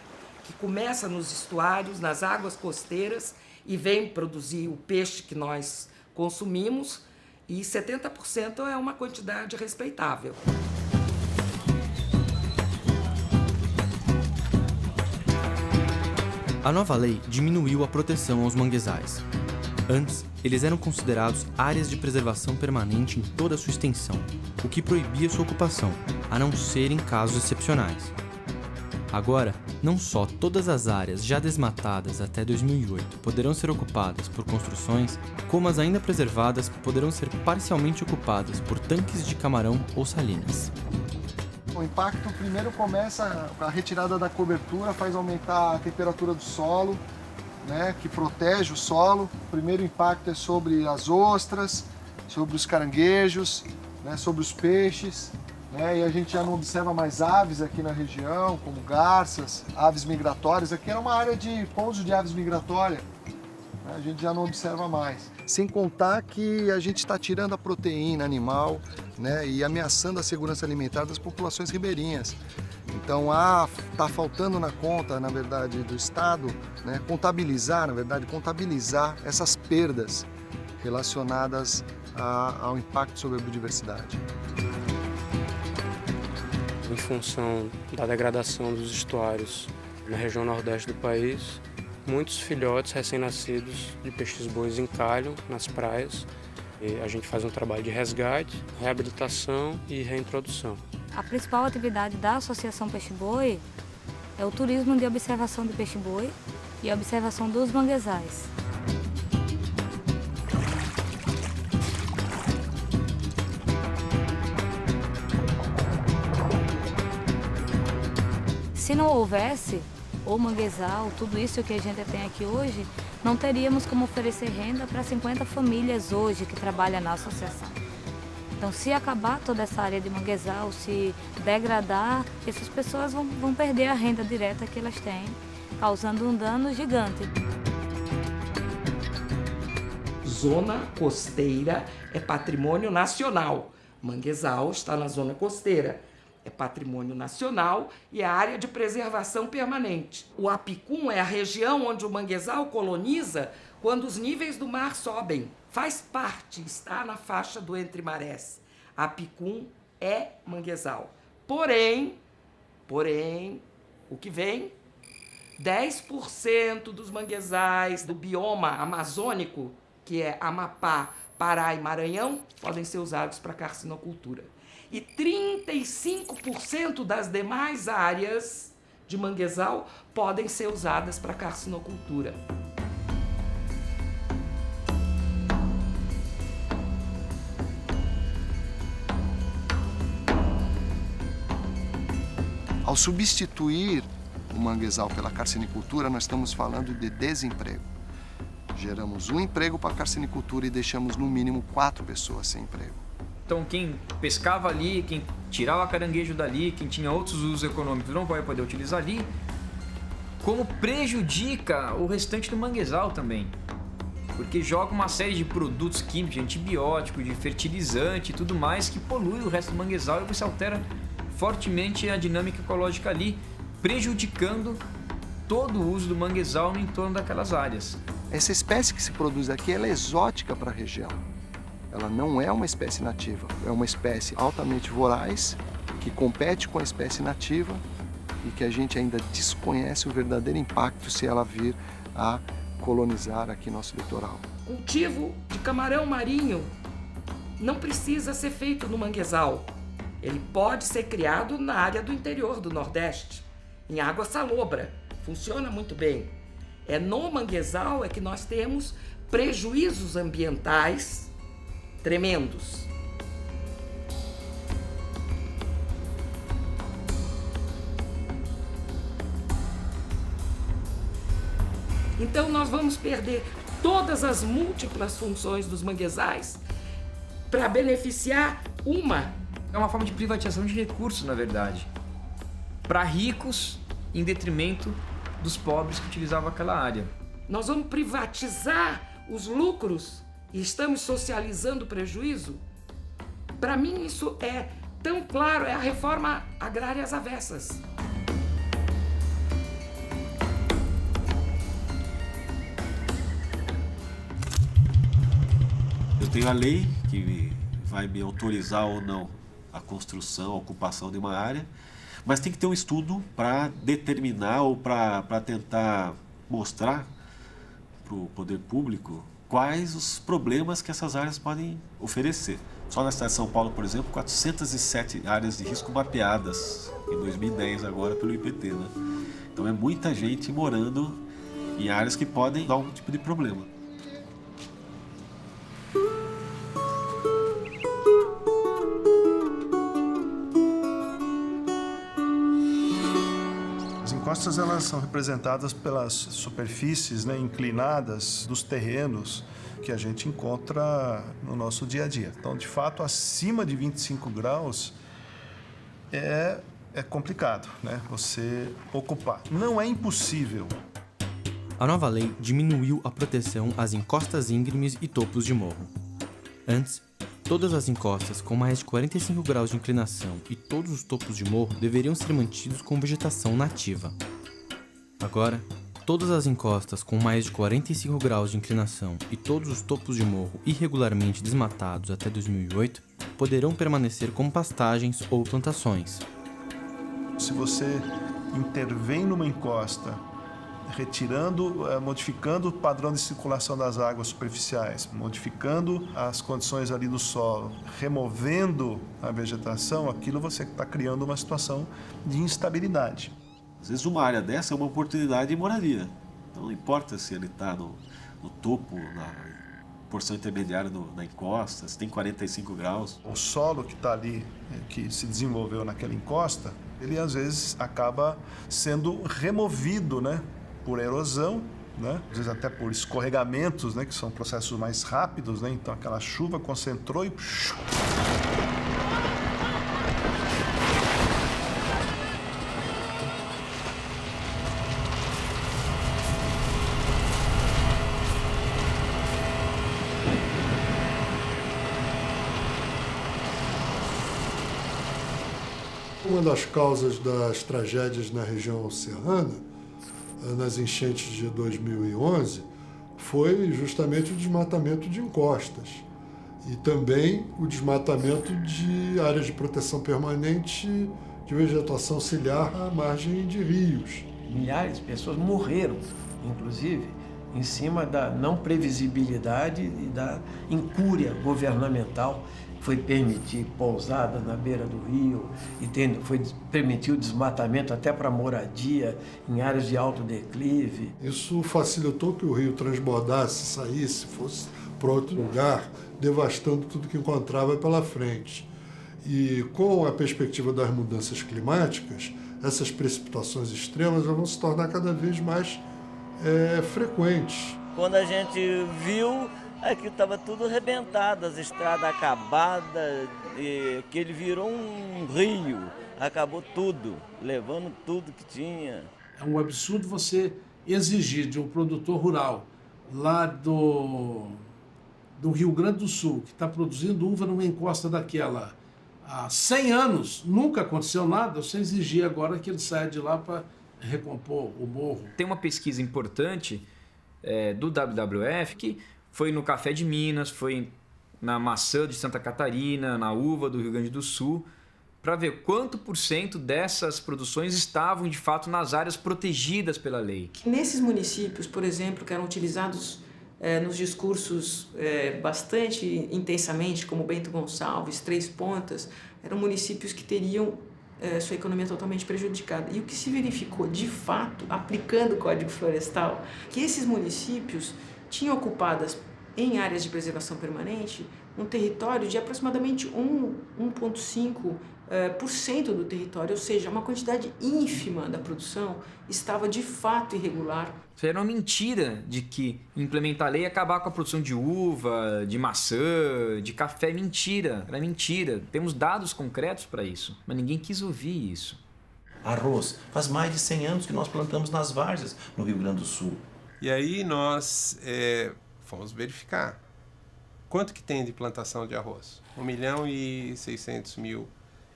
Speaker 12: que começa nos estuários, nas águas costeiras e vem produzir o peixe que nós consumimos, e 70% é uma quantidade respeitável.
Speaker 14: A nova lei diminuiu a proteção aos manguezais. Antes, eles eram considerados áreas de preservação permanente em toda a sua extensão, o que proibia sua ocupação, a não ser em casos excepcionais. Agora, não só todas as áreas já desmatadas até 2008 poderão ser ocupadas por construções, como as ainda preservadas poderão ser parcialmente ocupadas por tanques de camarão ou salinas.
Speaker 9: O impacto primeiro começa, a retirada da cobertura faz aumentar a temperatura do solo, né, que protege o solo. O primeiro impacto é sobre as ostras, sobre os caranguejos, né, sobre os peixes, né, e a gente já não observa mais aves aqui na região, como garças, aves migratórias. Aqui era uma área de pouso de aves migratórias, né, a gente já não observa mais. Sem contar que a gente está tirando a proteína animal, né, e ameaçando a segurança alimentar das populações ribeirinhas. Então, está faltando na conta, na verdade, do Estado, né, contabilizar essas perdas relacionadas ao impacto sobre a biodiversidade.
Speaker 18: Em função da degradação dos estuários na região nordeste do país, muitos filhotes recém-nascidos de peixes-bois encalham nas praias. E a gente faz um trabalho de resgate, reabilitação e reintrodução.
Speaker 19: A principal atividade da Associação Peixe-Boi é o turismo de observação de peixe-boi e a observação dos manguezais. Se não houvesse o manguezal, tudo isso que a gente tem aqui hoje, não teríamos como oferecer renda para 50 famílias hoje que trabalham na associação. Então, se acabar toda essa área de manguezal, se degradar, essas pessoas vão perder a renda direta que elas têm, causando um dano gigante.
Speaker 12: Zona costeira é patrimônio nacional. Manguezal está na zona costeira. É patrimônio nacional e é área de preservação permanente. O Apicum é a região onde o manguezal coloniza quando os níveis do mar sobem. Faz parte, está na faixa do Entre Marés. Apicum é manguezal. Porém, o que vem? 10% dos manguezais do bioma amazônico, que é Amapá, Pará e Maranhão, podem ser usados para carcinocultura. E 35% das demais áreas de manguezal podem ser usadas para carcinocultura.
Speaker 9: Ao substituir o manguezal pela carcinicultura, nós estamos falando de desemprego. Geramos um emprego para a carcinicultura e deixamos no mínimo 4 pessoas sem emprego.
Speaker 4: Então quem pescava ali, quem tirava caranguejo dali, quem tinha outros usos econômicos não vai poder utilizar ali. como prejudica o restante do manguezal também. Porque joga uma série de produtos químicos, de antibiótico, de fertilizante e tudo mais que polui o resto do manguezal e você altera fortemente a dinâmica ecológica ali, prejudicando todo o uso do manguezal no entorno daquelas áreas.
Speaker 7: Essa espécie que se produz aqui, ela é exótica para a região. Ela não é uma espécie nativa, é uma espécie altamente voraz, que compete com a espécie nativa e que a gente ainda desconhece o verdadeiro impacto se ela vir a colonizar aqui nosso litoral.
Speaker 12: Cultivo de camarão marinho não precisa ser feito no manguezal. Ele pode ser criado na área do interior do Nordeste, em água salobra. Funciona muito bem. É no manguezal é que nós temos prejuízos ambientais tremendos. Então nós vamos perder todas as múltiplas funções dos manguezais para beneficiar uma.
Speaker 4: É uma forma de privatização de recursos, na verdade, para ricos em detrimento dos pobres que utilizavam aquela área.
Speaker 12: Nós vamos privatizar os lucros e estamos socializando o prejuízo? Para mim isso é tão claro, é a reforma agrária às avessas.
Speaker 8: Eu tenho a lei que vai me autorizar ou não a construção, a ocupação de uma área, mas tem que ter um estudo para determinar ou para tentar mostrar para o poder público quais os problemas que essas áreas podem oferecer. Só na cidade de São Paulo, por exemplo, 407 áreas de risco mapeadas em 2010 agora pelo IPT, né? Então é muita gente morando em áreas que podem dar algum tipo de problema.
Speaker 20: As encostas elas são representadas pelas superfícies, né, inclinadas dos terrenos que a gente encontra no nosso dia a dia. Então, de fato, acima de 25 graus é complicado, né, você ocupar. Não é impossível.
Speaker 14: A nova lei diminuiu a proteção às encostas íngremes e topos de morro. Antes, todas as encostas com mais de 45 graus de inclinação e todos os topos de morro deveriam ser mantidos com vegetação nativa. Agora, todas as encostas com mais de 45 graus de inclinação e todos os topos de morro irregularmente desmatados até 2008 poderão permanecer como pastagens ou plantações.
Speaker 20: Se você intervém numa encosta, modificando o padrão de circulação das águas superficiais, modificando as condições ali do solo, removendo a vegetação, aquilo você está criando uma situação de instabilidade.
Speaker 8: Às vezes uma área dessa é uma oportunidade de moradia. Então não importa se ele está no topo, na porção intermediária da encosta, se tem 45 graus.
Speaker 20: O solo que está ali, que se desenvolveu naquela encosta, ele às vezes acaba sendo removido, né, por erosão, né, às vezes até por escorregamentos, né, que são processos mais rápidos, né, então aquela chuva concentrou e...
Speaker 9: Uma das causas das tragédias na região serrana, nas enchentes de 2011, foi justamente o desmatamento de encostas e também o desmatamento de áreas de proteção permanente de vegetação ciliar à margem de rios.
Speaker 1: Milhares de pessoas morreram, inclusive, em cima da não previsibilidade e da incúria governamental. Foi permitir pousada na beira do rio e foi permitir o desmatamento até para moradia em áreas de alto declive.
Speaker 9: Isso facilitou que o rio transbordasse, saísse, fosse para outro lugar, devastando tudo que encontrava pela frente. E com a perspectiva das mudanças climáticas, essas precipitações extremas vão se tornar cada vez mais frequentes.
Speaker 21: Quando a gente viu, aqui estava tudo arrebentado, as estradas acabadas, e que ele virou um rio, acabou tudo, levando tudo que tinha.
Speaker 16: É É um absurdo você exigir de um produtor rural lá do Rio Grande do Sul, que está produzindo uva numa encosta daquela há 100 anos, nunca aconteceu nada, você exigir agora que ele saia de lá para recompor o morro.
Speaker 4: Tem uma pesquisa importante do WWF que foi no café de Minas, foi na maçã de Santa Catarina, na uva do Rio Grande do Sul, para ver quanto % dessas produções estavam de fato nas áreas protegidas pela lei.
Speaker 6: Nesses municípios, por exemplo, que eram utilizados nos discursos bastante intensamente, como Bento Gonçalves, Três Pontas, eram municípios que teriam sua economia totalmente prejudicada. E o que se verificou, de fato, aplicando o Código Florestal, que esses municípios tinham ocupadas em áreas de preservação permanente um território de aproximadamente 1,5% do território, ou seja, uma quantidade ínfima da produção estava de fato irregular.
Speaker 4: Isso era uma mentira de que implementar a lei ia acabar com a produção de uva, de maçã, de café. Mentira, era mentira. Temos dados concretos para isso, mas ninguém quis ouvir isso.
Speaker 17: Arroz. Faz mais de 100 anos que nós plantamos nas várzeas no Rio Grande do Sul.
Speaker 23: E aí nós fomos verificar quanto que tem de plantação de arroz. 1.600.000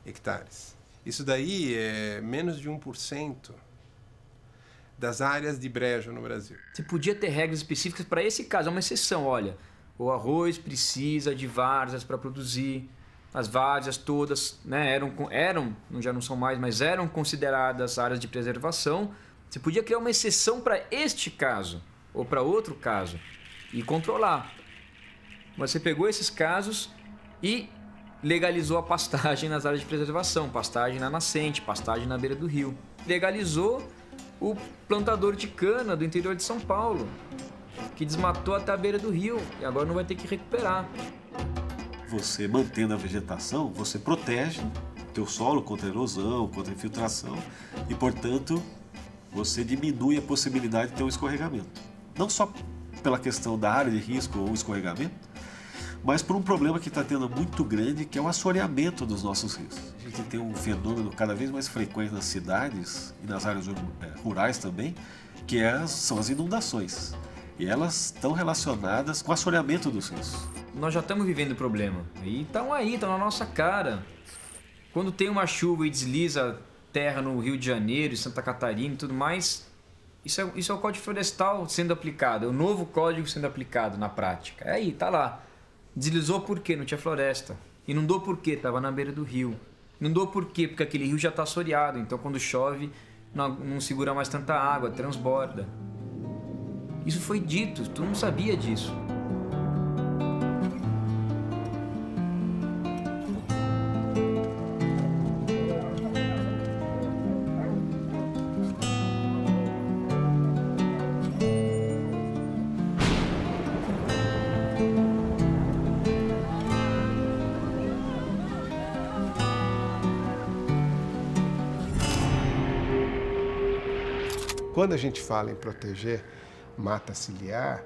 Speaker 23: hectares. Isso daí é menos de 1% das áreas de brejo no Brasil.
Speaker 4: Você podia ter regras específicas para esse caso, é uma exceção. Olha, o arroz precisa de várzeas para produzir. As várzeas todas, né, já não são mais, mas eram consideradas áreas de preservação. Você podia criar uma exceção para este caso ou para outro caso e controlar. Mas você pegou esses casos e legalizou a pastagem nas áreas de preservação, pastagem na nascente, pastagem na beira do rio. Legalizou o plantador de cana do interior de São Paulo, que desmatou até a beira do rio e agora não vai ter que recuperar.
Speaker 8: Você mantendo a vegetação, você protege o teu solo contra erosão, contra infiltração e, portanto, você diminui a possibilidade de ter um escorregamento. Não só pela questão da área de risco ou escorregamento, mas por um problema que está tendo muito grande, que é o assoreamento dos nossos rios. A gente tem um fenômeno cada vez mais frequente nas cidades e nas áreas rurais também, que são as inundações. E elas estão relacionadas com o assoreamento dos rios.
Speaker 4: Nós já estamos vivendo o problema. E estão na nossa cara. Quando tem uma chuva e desliza terra no Rio de Janeiro, Santa Catarina e tudo mais, isso é o Código Florestal sendo aplicado, é o novo código sendo aplicado na prática. É aí, tá lá. Deslizou por quê? Não tinha floresta. Inundou por quê? Estava na beira do rio. Inundou por quê? Porque aquele rio já está assoreado, então quando chove não segura mais tanta água, transborda. Isso foi dito, tu não sabia disso.
Speaker 24: Quando a gente fala em proteger mata ciliar,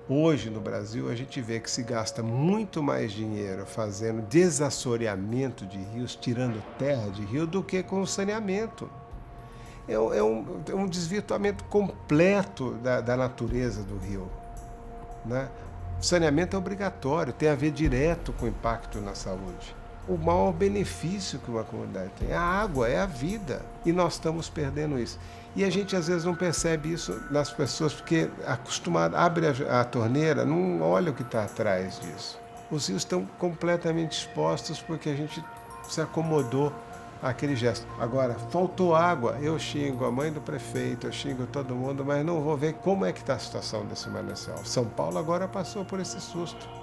Speaker 24: hoje no Brasil a gente vê que se gasta muito mais dinheiro fazendo desassoreamento de rios, tirando terra de rio, do que com o saneamento. É um desvirtuamento completo da natureza do rio, né? O saneamento é obrigatório, tem a ver direto com o impacto na saúde. O maior benefício que uma comunidade tem, a água é a vida, e nós estamos perdendo isso. E a gente às vezes não percebe isso nas pessoas, porque acostumado, abre a torneira, não olha o que está atrás disso. Os rios estão completamente expostos porque a gente se acomodou àquele gesto. Agora, faltou água, eu xingo a mãe do prefeito, eu xingo todo mundo, mas não vou ver como é que está a situação desse manancial. São Paulo agora passou por esse susto.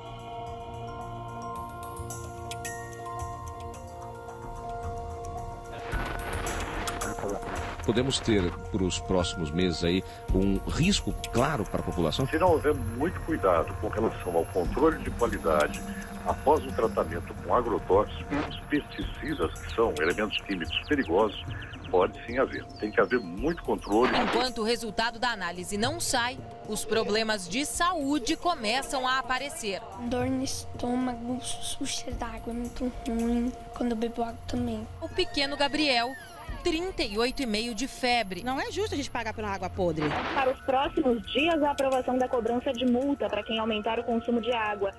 Speaker 25: Podemos ter, para os próximos meses, aí, um risco claro para a população?
Speaker 26: Se não houver muito cuidado com relação ao controle de qualidade após o tratamento com agrotóxicos, pesticidas, que são elementos químicos perigosos, pode sim haver. Tem que haver muito controle.
Speaker 27: Enquanto o resultado da análise não sai, os problemas de saúde começam a aparecer.
Speaker 28: Dor no estômago, o cheiro da água é muito ruim, quando eu bebo água também.
Speaker 27: O pequeno Gabriel 38,5 de febre.
Speaker 2: Não é justo a gente pagar pela água podre.
Speaker 3: Para os próximos dias, a aprovação da cobrança de multa para quem aumentar o consumo de água.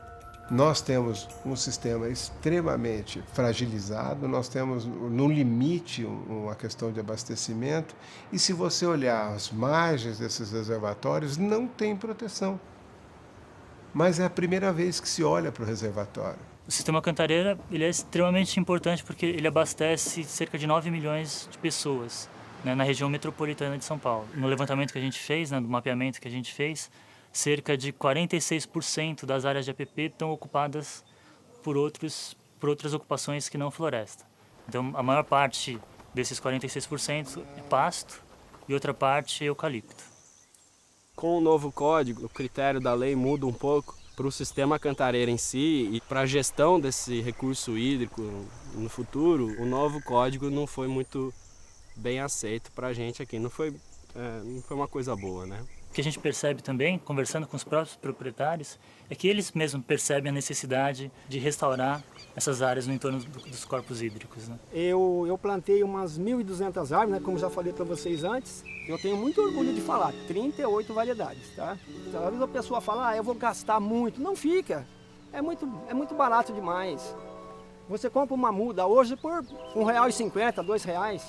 Speaker 24: Nós temos um sistema extremamente fragilizado, nós temos no limite uma questão de abastecimento, e se você olhar as margens desses reservatórios, não tem proteção. Mas é a primeira vez que se olha para o reservatório.
Speaker 5: O sistema Cantareira ele é extremamente importante porque ele abastece cerca de 9 milhões de pessoas, né, na região metropolitana de São Paulo. No levantamento que a gente fez, né, no mapeamento que a gente fez, cerca de 46% das áreas de APP estão ocupadas por outras ocupações que não floresta. Então, a maior parte desses 46% é pasto e outra parte é eucalipto.
Speaker 10: Com o novo código, o critério da lei muda um pouco para o sistema Cantareira em si e para a gestão desse recurso hídrico no futuro. O novo código não foi muito bem aceito para a gente aqui, não foi uma coisa boa, né?
Speaker 5: O que a gente percebe também, conversando com os próprios proprietários, é que eles mesmos percebem a necessidade de restaurar essas áreas no entorno dos corpos hídricos, né?
Speaker 11: Eu plantei umas 1.200 árvores, né, como já falei para vocês antes. Eu tenho muito orgulho de falar, 38 variedades, tá? Às vezes a pessoa fala, eu vou gastar muito. Não fica, é muito barato demais. Você compra uma muda hoje por R$1,50, R$2.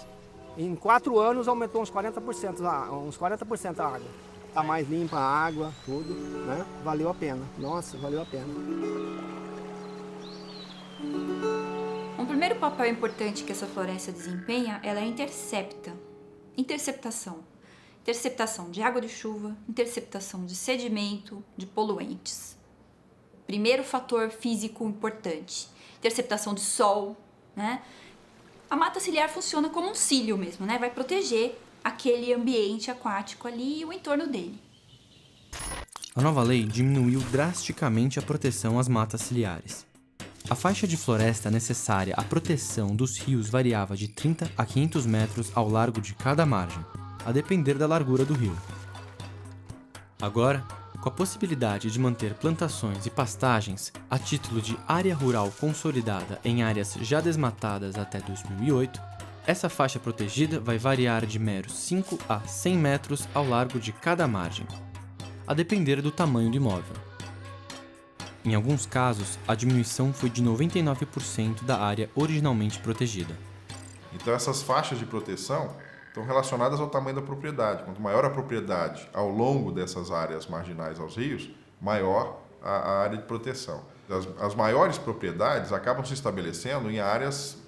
Speaker 11: Em 4 anos aumentou uns 40% a água. Tá mais limpa a água, tudo, né? Valeu a pena. Nossa, valeu a pena.
Speaker 13: Um primeiro papel importante que essa floresta desempenha, ela é interceptação. Interceptação de água de chuva, interceptação de sedimento, de poluentes. Primeiro fator físico importante. Interceptação de sol, né? A mata ciliar funciona como um cílio mesmo, né? Vai proteger aquele ambiente aquático ali e o entorno dele.
Speaker 14: A nova lei diminuiu drasticamente a proteção às matas ciliares. A faixa de floresta necessária à proteção dos rios variava de 30 a 500 metros ao largo de cada margem, a depender da largura do rio. Agora, com a possibilidade de manter plantações e pastagens a título de área rural consolidada em áreas já desmatadas até 2008, essa faixa protegida vai variar de meros 5 a 100 metros ao largo de cada margem, a depender do tamanho do imóvel. Em alguns casos, a diminuição foi de 99% da área originalmente protegida.
Speaker 15: Então essas faixas de proteção estão relacionadas ao tamanho da propriedade. Quanto maior a propriedade ao longo dessas áreas marginais aos rios, maior a área de proteção. As maiores propriedades acabam se estabelecendo em áreas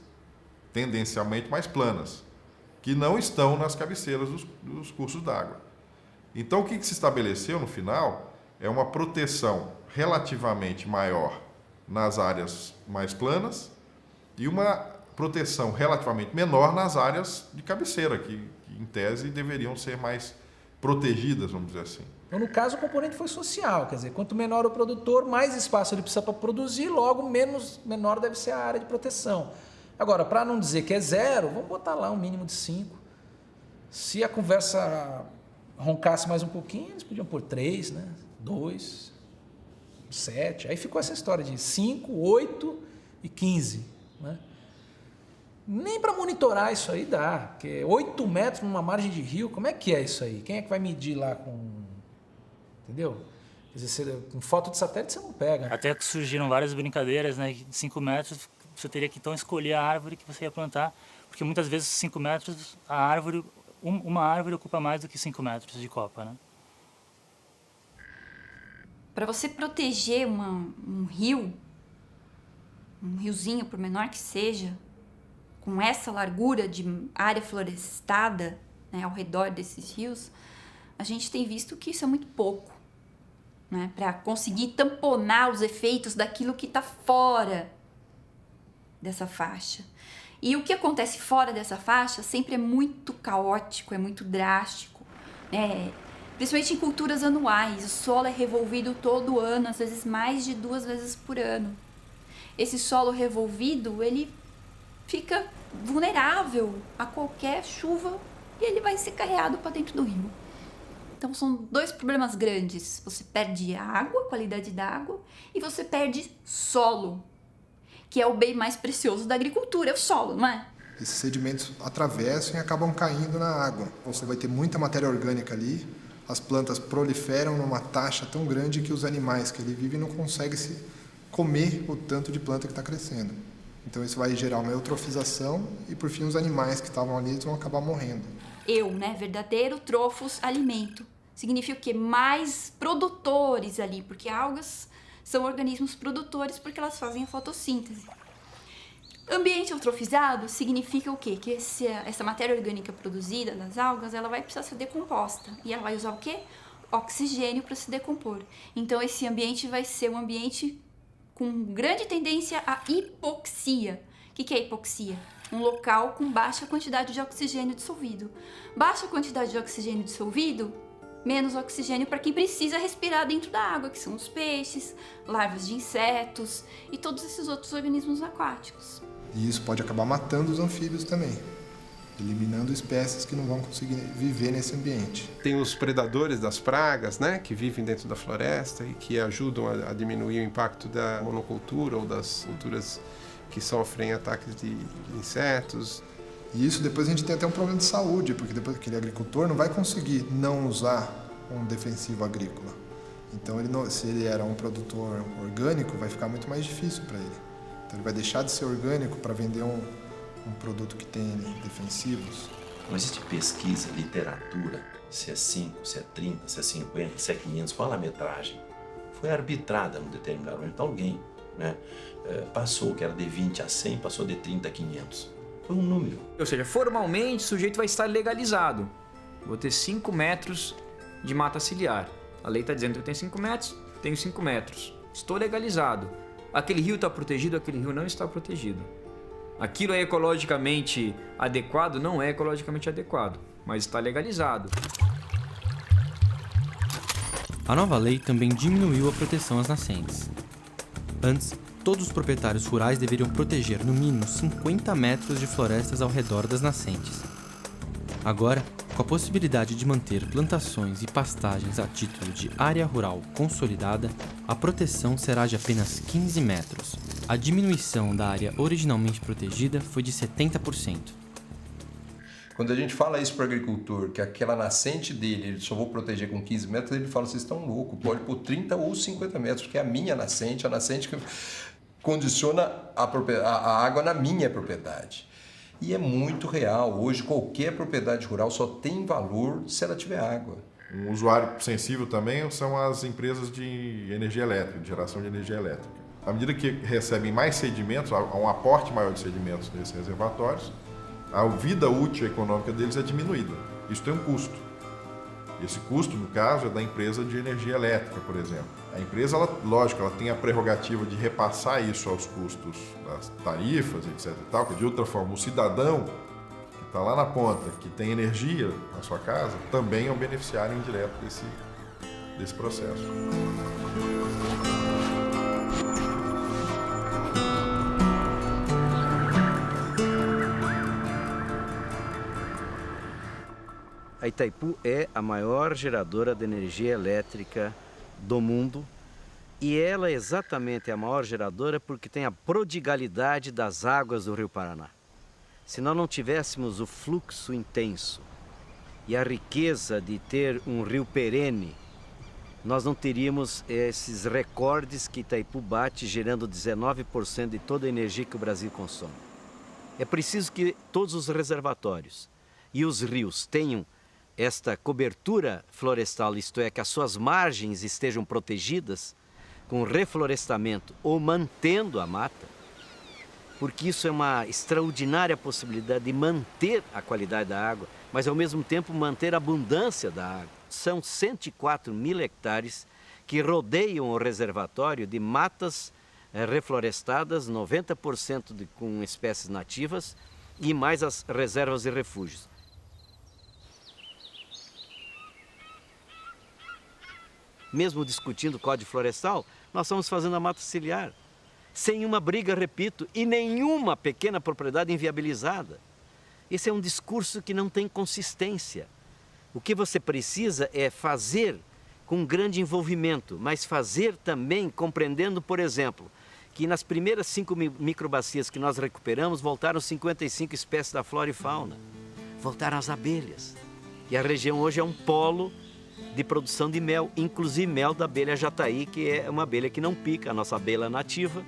Speaker 15: tendencialmente mais planas, que não estão nas cabeceiras dos cursos d'água. Então o que se estabeleceu no final é uma proteção relativamente maior nas áreas mais planas e uma proteção relativamente menor nas áreas de cabeceira, que em tese deveriam ser mais protegidas, vamos dizer assim.
Speaker 22: Então, no caso, o componente foi social, quer dizer, quanto menor o produtor, mais espaço ele precisa para produzir, logo menor deve ser a área de proteção. Agora, para não dizer que é 0, vamos botar lá um mínimo de 5. Se a conversa roncasse mais um pouquinho, eles podiam pôr 3, né? 2, 7. Aí ficou essa história de 5, 8 e 15. Né? Nem para monitorar isso aí dá, porque 8 metros numa margem de rio, como é que é isso aí? Quem é que vai medir lá com... Entendeu? Quer dizer, com foto de satélite você não pega.
Speaker 5: Até que surgiram várias brincadeiras, né? De 5 metros você teria que então escolher a árvore que você ia plantar, porque muitas vezes 5 metros, uma árvore ocupa mais do que 5 metros de copa, né?
Speaker 13: Para você proteger um rio, um riozinho, por menor que seja, com essa largura de área florestada, né, ao redor desses rios, a gente tem visto que isso é muito pouco, né, para conseguir tamponar os efeitos daquilo que está fora dessa faixa. E o que acontece fora dessa faixa sempre é muito caótico, é muito drástico, né? Principalmente em culturas anuais. O solo é revolvido todo ano, às vezes mais de 2 vezes por ano. Esse solo revolvido, ele fica vulnerável a qualquer chuva e ele vai ser carreado para dentro do rio. Então são 2 problemas grandes. Você perde água, qualidade da água, e você perde solo, que é o bem mais precioso da agricultura, é o solo, não é?
Speaker 1: esses sedimentos atravessam e acabam caindo na água. Você vai ter muita matéria orgânica ali, as plantas proliferam numa taxa tão grande que os animais que ali vivem não conseguem se comer o tanto de planta que está crescendo. Então isso vai gerar uma eutrofização e, por fim, os animais que estavam ali vão acabar morrendo.
Speaker 13: Verdadeiro trofos alimento. Significa o quê? Mais produtores ali, porque algas são organismos produtores porque elas fazem a fotossíntese. Ambiente eutrofizado significa o quê? Que essa matéria orgânica produzida das algas, ela vai precisar ser decomposta. E ela vai usar o quê? Oxigênio para se decompor. Então esse ambiente vai ser um ambiente com grande tendência à hipoxia. O que é hipoxia? Um local com baixa quantidade de oxigênio dissolvido. Baixa quantidade de oxigênio dissolvido, menos oxigênio para quem precisa respirar dentro da água, que são os peixes, larvas de insetos e todos esses outros organismos aquáticos.
Speaker 1: E isso pode acabar matando os anfíbios também, eliminando espécies que não vão conseguir viver nesse ambiente.
Speaker 23: Tem os predadores das pragas, né, que vivem dentro da floresta e que ajudam a diminuir o impacto da monocultura ou das culturas que sofrem ataques de insetos.
Speaker 1: E isso depois a gente tem até um problema de saúde, porque depois aquele agricultor não vai conseguir não usar um defensivo agrícola. Então, se ele era um produtor orgânico, vai ficar muito mais difícil para ele. Então, ele vai deixar de ser orgânico para vender um produto que tem defensivos.
Speaker 17: Não existe pesquisa, literatura, se é 5, se é 30, se é 50, se é 500, qual a metragem? Foi arbitrada num determinado momento. Alguém, né, passou, que era de 20 a 100, passou de 30 a 500. Foi um número.
Speaker 4: Ou seja, formalmente o sujeito vai estar legalizado. Vou ter 5 metros de mata ciliar. A lei está dizendo que eu tenho 5 metros, tenho 5 metros. Estou legalizado. Aquele rio está protegido, aquele rio não está protegido. Aquilo é ecologicamente adequado? Não é ecologicamente adequado, mas está legalizado.
Speaker 14: A nova lei também diminuiu a proteção às nascentes. Antes, todos os proprietários rurais deveriam proteger no mínimo 50 metros de florestas ao redor das nascentes. Agora, com a possibilidade de manter plantações e pastagens a título de área rural consolidada, a proteção será de apenas 15 metros. A diminuição da área originalmente protegida foi de 70%.
Speaker 7: Quando a gente fala isso para o agricultor, que aquela nascente dele, ele só vou proteger com 15 metros, ele fala, vocês estão loucos, pode pôr 30 ou 50 metros, porque é a minha nascente, a nascente que condiciona a água na minha propriedade. E é muito real. Hoje, qualquer propriedade rural só tem valor se ela tiver água.
Speaker 15: Um usuário sensível também são as empresas de energia elétrica, de geração de energia elétrica. À medida que recebem mais sedimentos, há um aporte maior de sedimentos nesses reservatórios, a vida útil econômica deles é diminuída. Isso tem um custo. Esse custo, no caso, é da empresa de energia elétrica, por exemplo. A empresa, lógico, ela tem a prerrogativa de repassar isso aos custos das tarifas, etc. e tal, que de outra forma, o cidadão que está lá na ponta, que tem energia na sua casa, também é um beneficiário indireto desse processo.
Speaker 9: A Itaipu é a maior geradora de energia elétrica do mundo e ela é exatamente a maior geradora porque tem a prodigalidade das águas do Rio Paraná. Se nós não tivéssemos o fluxo intenso e a riqueza de ter um rio perene, nós não teríamos esses recordes que Itaipu bate, gerando 19% de toda a energia que o Brasil consome. É preciso que todos os reservatórios e os rios tenham esta cobertura florestal, isto é, que as suas margens estejam protegidas com reflorestamento ou mantendo a mata, porque isso é uma extraordinária possibilidade de manter a qualidade da água, mas ao mesmo tempo manter a abundância da água. São 104 mil hectares que rodeiam o reservatório de matas reflorestadas, 90% com espécies nativas e mais as reservas e refúgios. Mesmo discutindo o Código Florestal, nós estamos fazendo a mata ciliar, sem uma briga, repito, e nenhuma pequena propriedade inviabilizada. Esse é um discurso que não tem consistência. O que você precisa é fazer com grande envolvimento, mas fazer também compreendendo, por exemplo, que nas primeiras 5 microbacias que nós recuperamos, voltaram 55 espécies da flora e fauna. Voltaram as abelhas. E a região hoje é um polo de produção de mel, inclusive mel da abelha jataí, que é uma abelha que não pica, a nossa abelha nativa.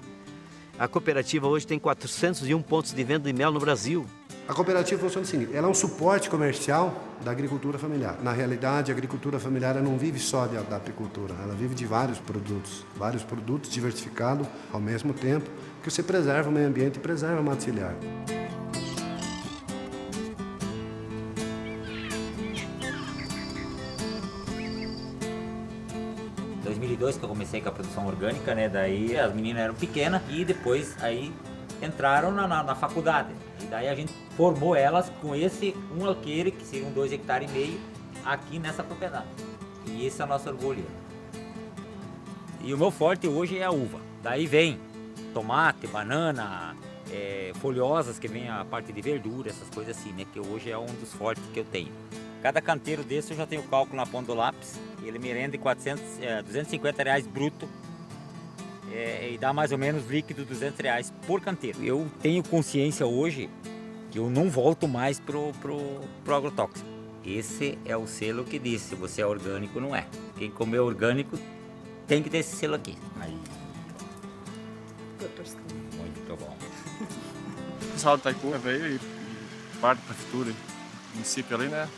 Speaker 9: A cooperativa hoje tem 401 pontos de venda de mel no Brasil.
Speaker 6: A cooperativa funciona o seguinte, ela é um suporte comercial da agricultura familiar. Na realidade, a agricultura familiar não vive só da apicultura, ela vive de vários produtos diversificados ao mesmo tempo, que você preserva o meio ambiente e preserva a mata ciliar.
Speaker 8: Em 2002 que eu comecei com a produção orgânica, né? Daí as meninas eram pequenas e depois aí entraram na faculdade. E daí a gente formou elas com esse um alqueire, que seriam 2,5 hectares, aqui nessa propriedade. E esse é o nosso orgulho. E o meu forte hoje é a uva. Daí vem tomate, banana, folhosas, que vem a parte de verdura, essas coisas assim, né? Que hoje é um dos fortes que eu tenho. Cada canteiro desse eu já tenho cálculo na ponta do lápis. Ele me rende R$250 bruto. E dá mais ou menos líquido R$200 por canteiro. Eu tenho consciência hoje que eu não volto mais pro agrotóxico. Esse é o selo que diz se você é orgânico ou não é. Quem comer orgânico tem que ter esse selo aqui. Aí. Muito bom.
Speaker 12: O pessoal do Itaipu veio e parte da prefeitura, município ali, né?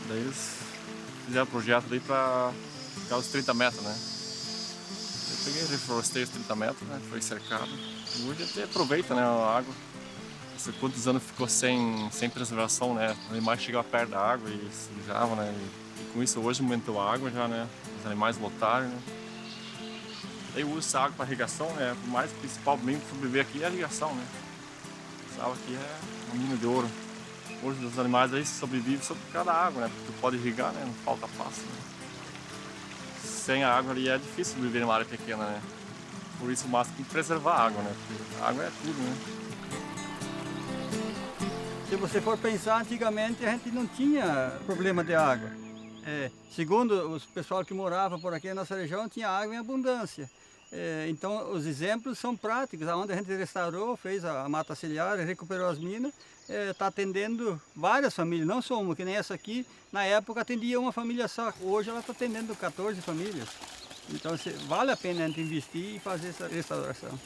Speaker 12: Daí eles fizeram o projeto ali para ficar os 30 metros, né? Eu peguei, reflorestei os 30 metros, né? Foi cercado. E hoje a gente aproveita, né, a água. Há quantos anos ficou sem preservação, né? Os animais chegavam perto da água e se sujavam, né? E com isso hoje aumentou a água já, né? Os animais voltaram, né? Daí eu uso essa água para irrigação, né? O mais principal mesmo para sobreviver aqui é a irrigação, né? Essa água aqui é uma mina de ouro. Hoje os animais aí sobrevivem só por causa da água, né? Porque tu pode irrigar, né? Não falta passo, né? Sem a água ali é difícil viver numa área pequena, né? Por isso o máximo tem que preservar a água, né? Porque a água é tudo, né?
Speaker 16: Se você for pensar, antigamente a gente não tinha problema de água. Segundo os pessoal que morava por aqui na nossa região, tinha água em abundância. Então os exemplos são práticos, onde a gente restaurou, fez a mata ciliar, recuperou as minas, está atendendo várias famílias, não só uma, que nem essa aqui, na época atendia uma família só, hoje ela está atendendo 14 famílias. Então vale a pena a gente investir e fazer essa restauração.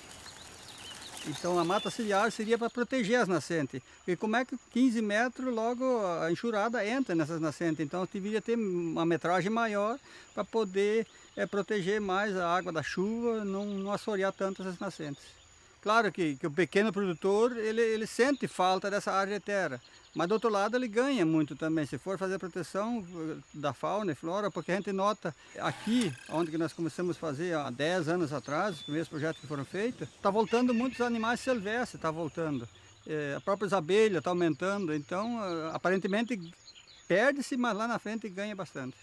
Speaker 16: Então a mata ciliar seria para proteger as nascentes, porque como é que 15 metros logo a enxurrada entra nessas nascentes, então deveria ter uma metragem maior para poder proteger mais a água da chuva, não assorear tanto essas nascentes. Claro que o pequeno produtor ele sente falta dessa área de terra, mas do outro lado ele ganha muito também, se for fazer a proteção da fauna e flora, porque a gente nota aqui, onde nós começamos a fazer há 10 anos atrás, os primeiros projetos que foram feitos, está voltando muitos animais silvestres, está voltando. A própria abelha está aumentando, então aparentemente perde-se, mas lá na frente ganha bastante.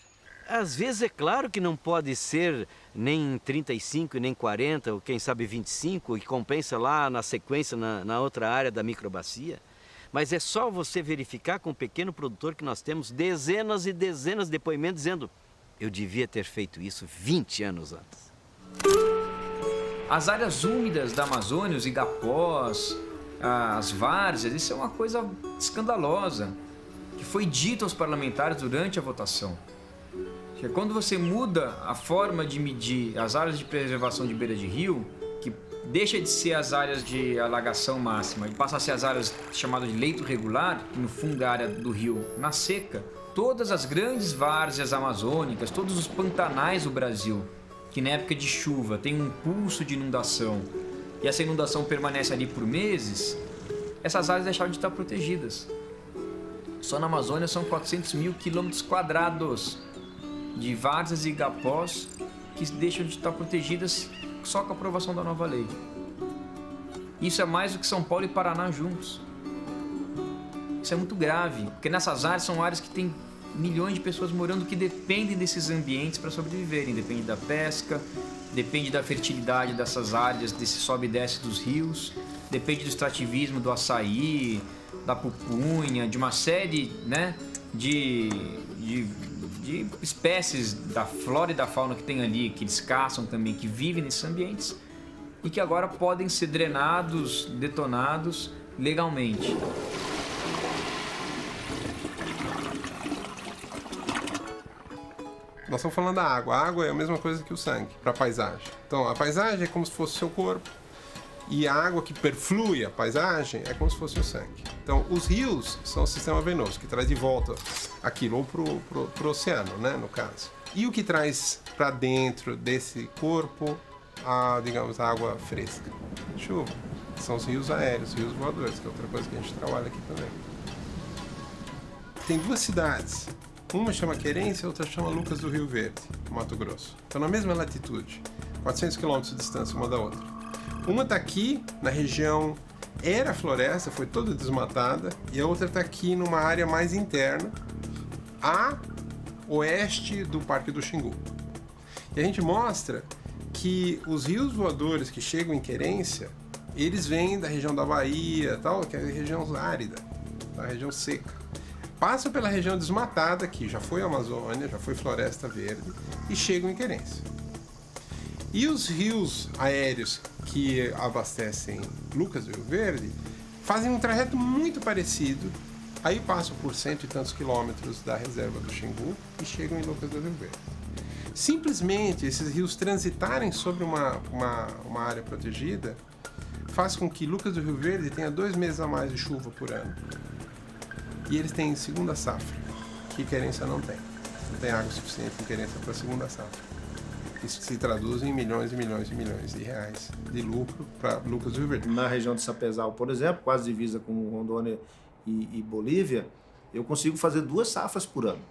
Speaker 9: Às vezes é claro que não pode ser nem 35 e nem 40, ou quem sabe 25, e compensa lá na sequência na outra área da microbacia. Mas é só você verificar com o pequeno produtor que nós temos dezenas e dezenas de depoimentos dizendo: eu devia ter feito isso 20 anos antes.
Speaker 4: As áreas úmidas da Amazônia, os igapós, as várzeas, isso é uma coisa escandalosa, que foi dito aos parlamentares durante a votação. Que quando você muda a forma de medir as áreas de preservação de beira de rio, que deixa de ser as áreas de alagação máxima e passa a ser as áreas chamadas de leito regular, que no fundo é a área do rio na seca, todas as grandes várzeas amazônicas, todos os pantanais do Brasil, que na época de chuva tem um pulso de inundação e essa inundação permanece ali por meses, essas áreas deixaram de estar protegidas. Só na Amazônia são 400 mil quilômetros quadrados de várzeas e igapós que deixam de estar protegidas só com a aprovação da nova lei. Isso é mais do que São Paulo e Paraná juntos. Isso é muito grave, porque nessas áreas são áreas que tem milhões de pessoas morando que dependem desses ambientes para sobreviverem. Depende da pesca, depende da fertilidade dessas áreas, desse sobe e desce dos rios, depende do extrativismo do açaí, da pupunha, de uma série, né, de espécies da flora e da fauna que tem ali, que eles caçam também, que vivem nesses ambientes. e que agora podem ser drenados, detonados legalmente.
Speaker 23: Nós estamos falando da água. A água é a mesma coisa que o sangue para a paisagem. Então, a paisagem é como se fosse o seu corpo e a água que perflui a paisagem é como se fosse o sangue. Então, os rios são o sistema venoso que traz de volta aquilo, ou pro oceano, né, no caso. E o que traz para dentro desse corpo digamos, a água fresca? Chuva. São os rios aéreos, rios voadores, que é outra coisa que a gente trabalha aqui também. Tem duas cidades. Uma chama Querência, a outra chama Lucas do Rio Verde, no Mato Grosso. Estão na mesma latitude, 400 quilômetros de distância uma da outra. Uma está aqui, na região, era floresta, foi toda desmatada, e a outra está aqui numa área mais interna, a oeste do Parque do Xingu. E a gente mostra que os rios voadores que chegam em Querência, eles vêm da região da Bahia, tal, que é a região árida, a região seca. Passam pela região desmatada, que já foi Amazônia, já foi Floresta Verde, e chegam em Querência. E os rios aéreos que abastecem Lucas do Rio Verde fazem um trajeto muito parecido, aí passam por 100 e tantos quilômetros da reserva do Xingu e chegam em Lucas do Rio Verde. Simplesmente esses rios transitarem sobre uma área protegida faz com que Lucas do Rio Verde tenha 2 meses a mais de chuva por ano. E eles têm segunda safra, que Querência não tem. Não tem água suficiente em Querência para a segunda safra. Isso se traduz em milhões e milhões e milhões de reais de lucro para Lucas do Rio Verde.
Speaker 18: Na região de Sapezal, por exemplo, quase divisa com Rondônia e Bolívia, eu consigo fazer 2 safras por ano.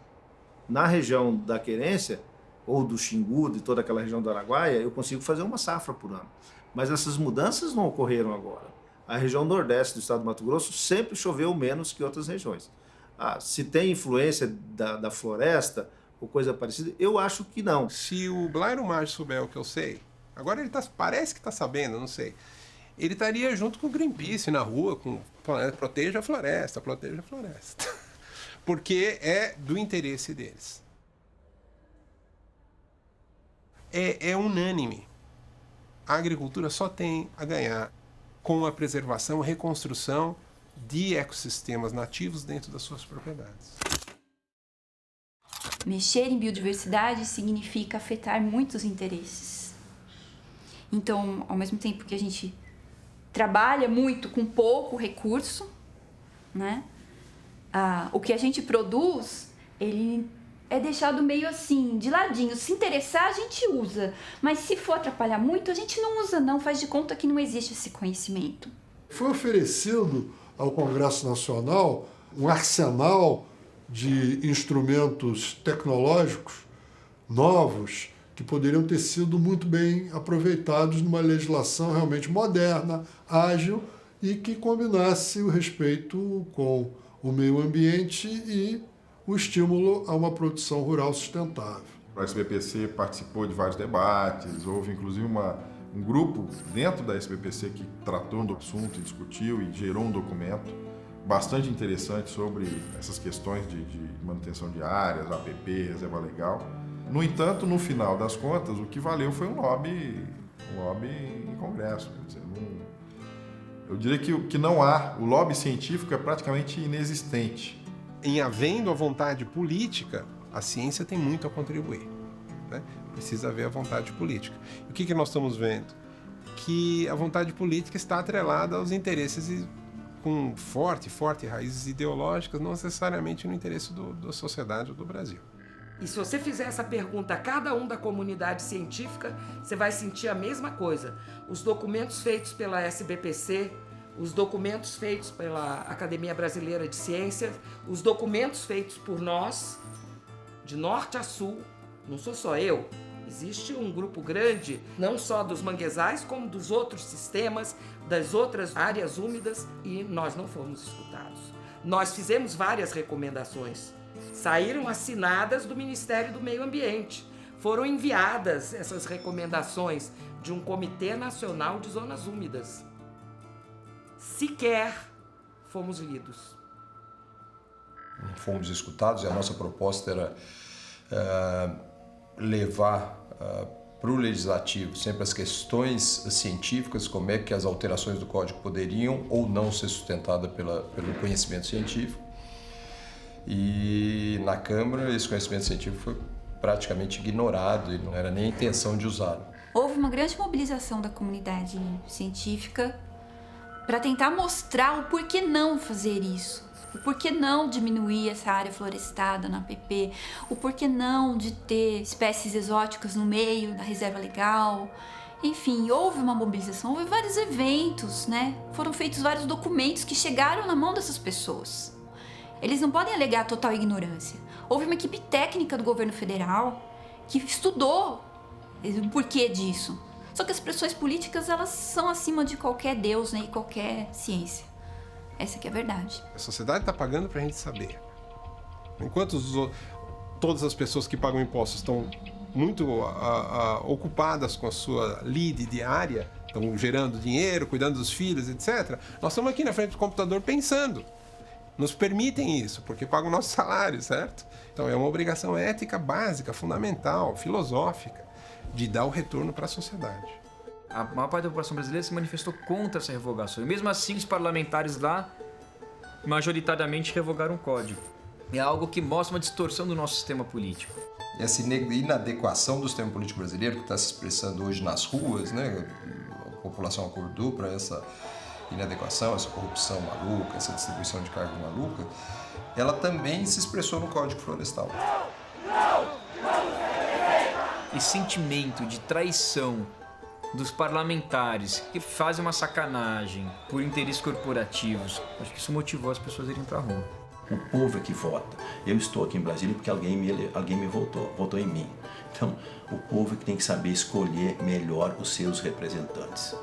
Speaker 18: Na região da Querência, ou do Xingu, de toda aquela região do Araguaia, eu consigo fazer 1 safra por ano. Mas essas mudanças não ocorreram agora. A região nordeste do estado do Mato Grosso sempre choveu menos que outras regiões. Se tem influência da floresta ou coisa parecida, eu acho que não.
Speaker 23: Se o Blairo Maggi souber o que eu sei, agora ele parece que está sabendo, não sei. Ele estaria junto com o Greenpeace na rua, com proteja a floresta, proteja a floresta. Porque é do interesse deles. É unânime. A agricultura só tem a ganhar com a preservação e reconstrução de ecossistemas nativos dentro das suas propriedades.
Speaker 13: Mexer em biodiversidade significa afetar muitos interesses. Então, ao mesmo tempo que a gente trabalha muito com pouco recurso, né? O que a gente produz, ele é deixado meio assim, de ladinho. Se interessar, a gente usa. Mas se for atrapalhar muito, a gente não usa não. Faz de conta que não existe esse conhecimento.
Speaker 19: Foi oferecido ao Congresso Nacional um arsenal de instrumentos tecnológicos novos que poderiam ter sido muito bem aproveitados numa legislação realmente moderna, ágil e que combinasse o respeito com o meio ambiente e o estímulo a uma produção rural sustentável.
Speaker 15: O SBPC participou de vários debates, houve inclusive um grupo dentro da SBPC que tratou do assunto, discutiu e gerou um documento bastante interessante sobre essas questões de manutenção de áreas, APP, reserva legal. No entanto, no final das contas, o que valeu foi um lobby em Congresso. Quer dizer, eu diria que não há, o lobby científico é praticamente inexistente.
Speaker 23: Em havendo a vontade política, a ciência tem muito a contribuir, né? Precisa haver a vontade política. E o que nós estamos vendo? Que a vontade política está atrelada aos interesses com forte raízes ideológicas, não necessariamente no interesse da sociedade ou do Brasil.
Speaker 20: E se você fizer essa pergunta a cada um da comunidade científica, você vai sentir a mesma coisa. Os documentos feitos pela SBPC, os documentos feitos pela Academia Brasileira de Ciências, os documentos feitos por nós, de norte a sul, não sou só eu, existe um grupo grande, não só dos manguezais, como dos outros sistemas, das outras áreas úmidas, e nós não fomos escutados. Nós fizemos várias recomendações, saíram assinadas do Ministério do Meio Ambiente, foram enviadas essas recomendações de um Comitê Nacional de Zonas Úmidas. Sequer fomos lidos.
Speaker 7: Não fomos escutados e a nossa proposta era levar para o legislativo sempre as questões científicas, como é que as alterações do código poderiam ou não ser sustentadas pelo conhecimento científico. E na Câmara esse conhecimento científico foi praticamente ignorado e não era nem a intenção de usá-lo.
Speaker 13: Houve uma grande mobilização da comunidade científica para tentar mostrar o porquê não fazer isso. O porquê não diminuir essa área florestada na APP, o porquê não de ter espécies exóticas no meio da reserva legal. Enfim, houve uma mobilização, houve vários eventos, né? Foram feitos vários documentos que chegaram na mão dessas pessoas. Eles não podem alegar total ignorância. Houve uma equipe técnica do governo federal que estudou o porquê disso. Só que as pressões políticas, elas são acima de qualquer Deus, né, e qualquer ciência. Essa que é a verdade.
Speaker 23: A sociedade está pagando para a gente saber. Enquanto todas as pessoas que pagam impostos estão muito ocupadas com a sua lide diária, estão gerando dinheiro, cuidando dos filhos, etc., nós estamos aqui na frente do computador pensando. Nos permitem isso, porque pagam o nosso salário, certo? Então é uma obrigação ética básica, fundamental, filosófica, de dar o retorno para a sociedade.
Speaker 4: A maior parte da população brasileira se manifestou contra essa revogação. E mesmo assim, os parlamentares lá, majoritariamente, revogaram o código. É algo que mostra uma distorção do nosso sistema político.
Speaker 7: Essa inadequação do sistema político brasileiro, que está se expressando hoje nas ruas, né? A população acordou para essa inadequação, essa corrupção maluca, essa distribuição de cargo maluca, ela também se expressou no Código Florestal.
Speaker 4: Esse sentimento de traição dos parlamentares que fazem uma sacanagem por interesses corporativos, acho que isso motivou as pessoas a irem para a rua.
Speaker 17: O povo é que vota. Eu estou aqui em Brasília porque alguém me votou em mim. Então, o povo é que tem que saber escolher melhor os seus representantes.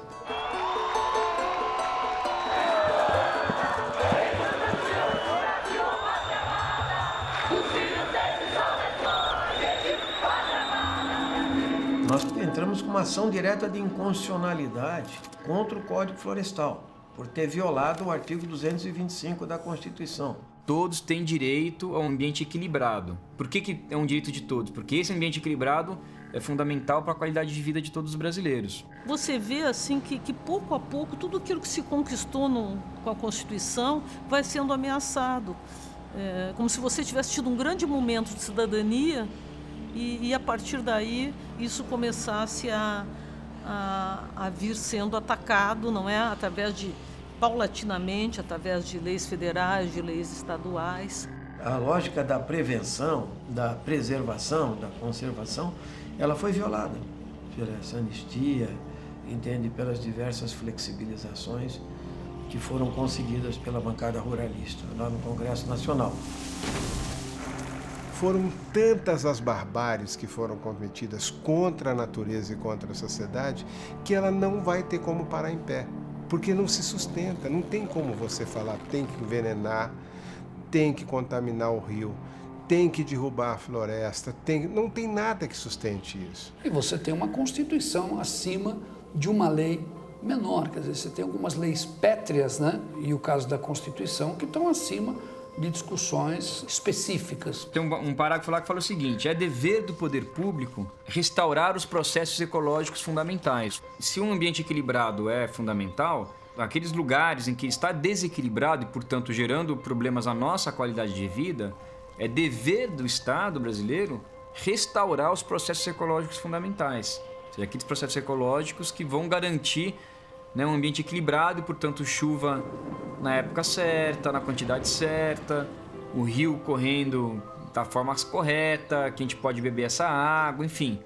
Speaker 2: Nós entramos com uma ação direta de inconstitucionalidade contra o Código Florestal, por ter violado o artigo 225 da Constituição.
Speaker 4: Todos têm direito a um ambiente equilibrado. Por que é um direito de todos? Porque esse ambiente equilibrado é fundamental para a qualidade de vida de todos os brasileiros.
Speaker 3: Você vê assim que pouco a pouco tudo aquilo que se conquistou com a Constituição vai sendo ameaçado. Como se você tivesse tido um grande momento de cidadania e a partir daí isso começasse a vir sendo atacado, não é? Paulatinamente, através de leis federais, de leis estaduais.
Speaker 2: A lógica da prevenção, da preservação, da conservação, ela foi violada pela essa anistia, entende, pelas diversas flexibilizações que foram conseguidas pela bancada ruralista lá no Congresso Nacional.
Speaker 23: Foram tantas as barbáries que foram cometidas contra a natureza e contra a sociedade que ela não vai ter como parar em pé, porque não se sustenta, não tem como você falar tem que envenenar, tem que contaminar o rio, tem que derrubar a floresta, não tem nada que sustente isso.
Speaker 21: E você tem uma Constituição acima de uma lei menor, quer dizer, você tem algumas leis pétreas, né? E o caso da Constituição, que estão acima de discussões específicas.
Speaker 4: Tem um parágrafo lá que fala o seguinte: é dever do poder público restaurar os processos ecológicos fundamentais. Se um ambiente equilibrado é fundamental, aqueles lugares em que está desequilibrado e, portanto, gerando problemas à nossa qualidade de vida, é dever do Estado brasileiro restaurar os processos ecológicos fundamentais. Ou seja, aqueles processos ecológicos que vão garantir, né, um ambiente equilibrado e, portanto, chuva na época certa, na quantidade certa, o rio correndo da forma correta, que a gente pode beber essa água, enfim.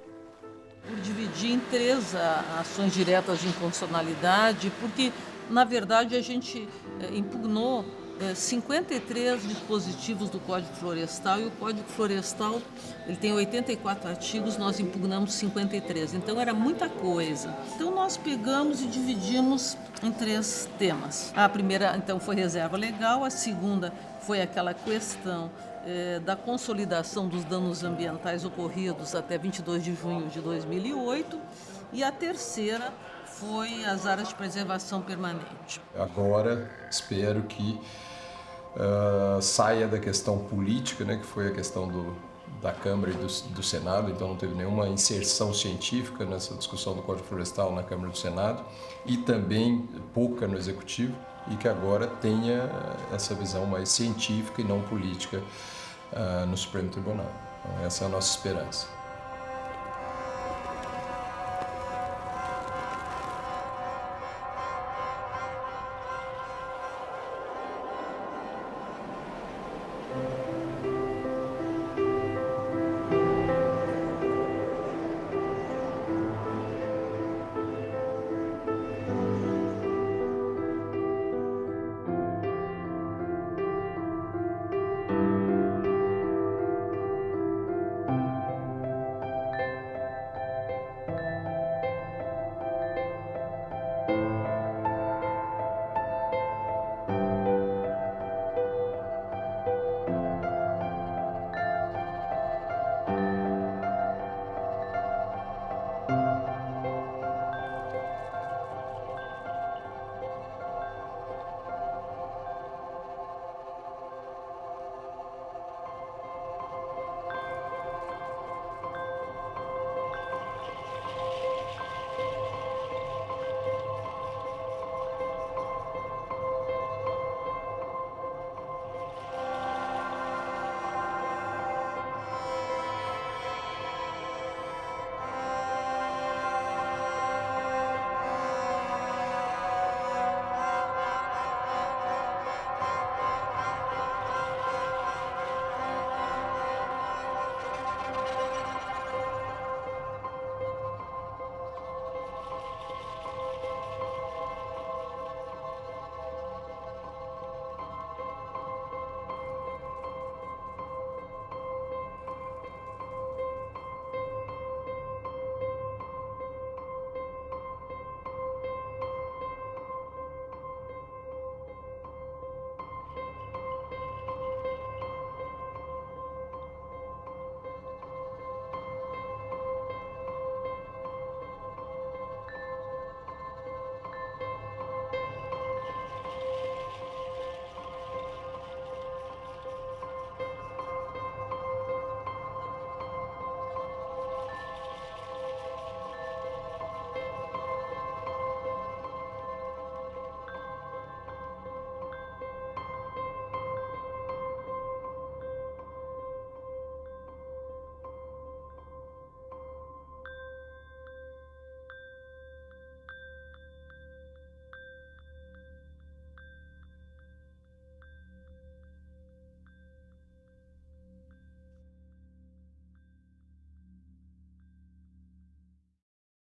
Speaker 3: Por dividir em 3 ações diretas de inconstitucionalidade, porque, na verdade, a gente impugnou 53 dispositivos do Código Florestal, e o Código Florestal ele tem 84 artigos, nós impugnamos 53, então era muita coisa. Então nós pegamos e dividimos em 3 temas. A primeira, então, foi reserva legal, a segunda foi aquela questão da consolidação dos danos ambientais ocorridos até 22 de junho de 2008, e a terceira foi as áreas de preservação permanente.
Speaker 7: Agora, espero que saia da questão política, né, que foi a questão da Câmara e do Senado, então não teve nenhuma inserção científica nessa discussão do Código Florestal na Câmara e do Senado, e também pouca no Executivo, e que agora tenha essa visão mais científica e não política no Supremo Tribunal. Então, essa é a nossa esperança.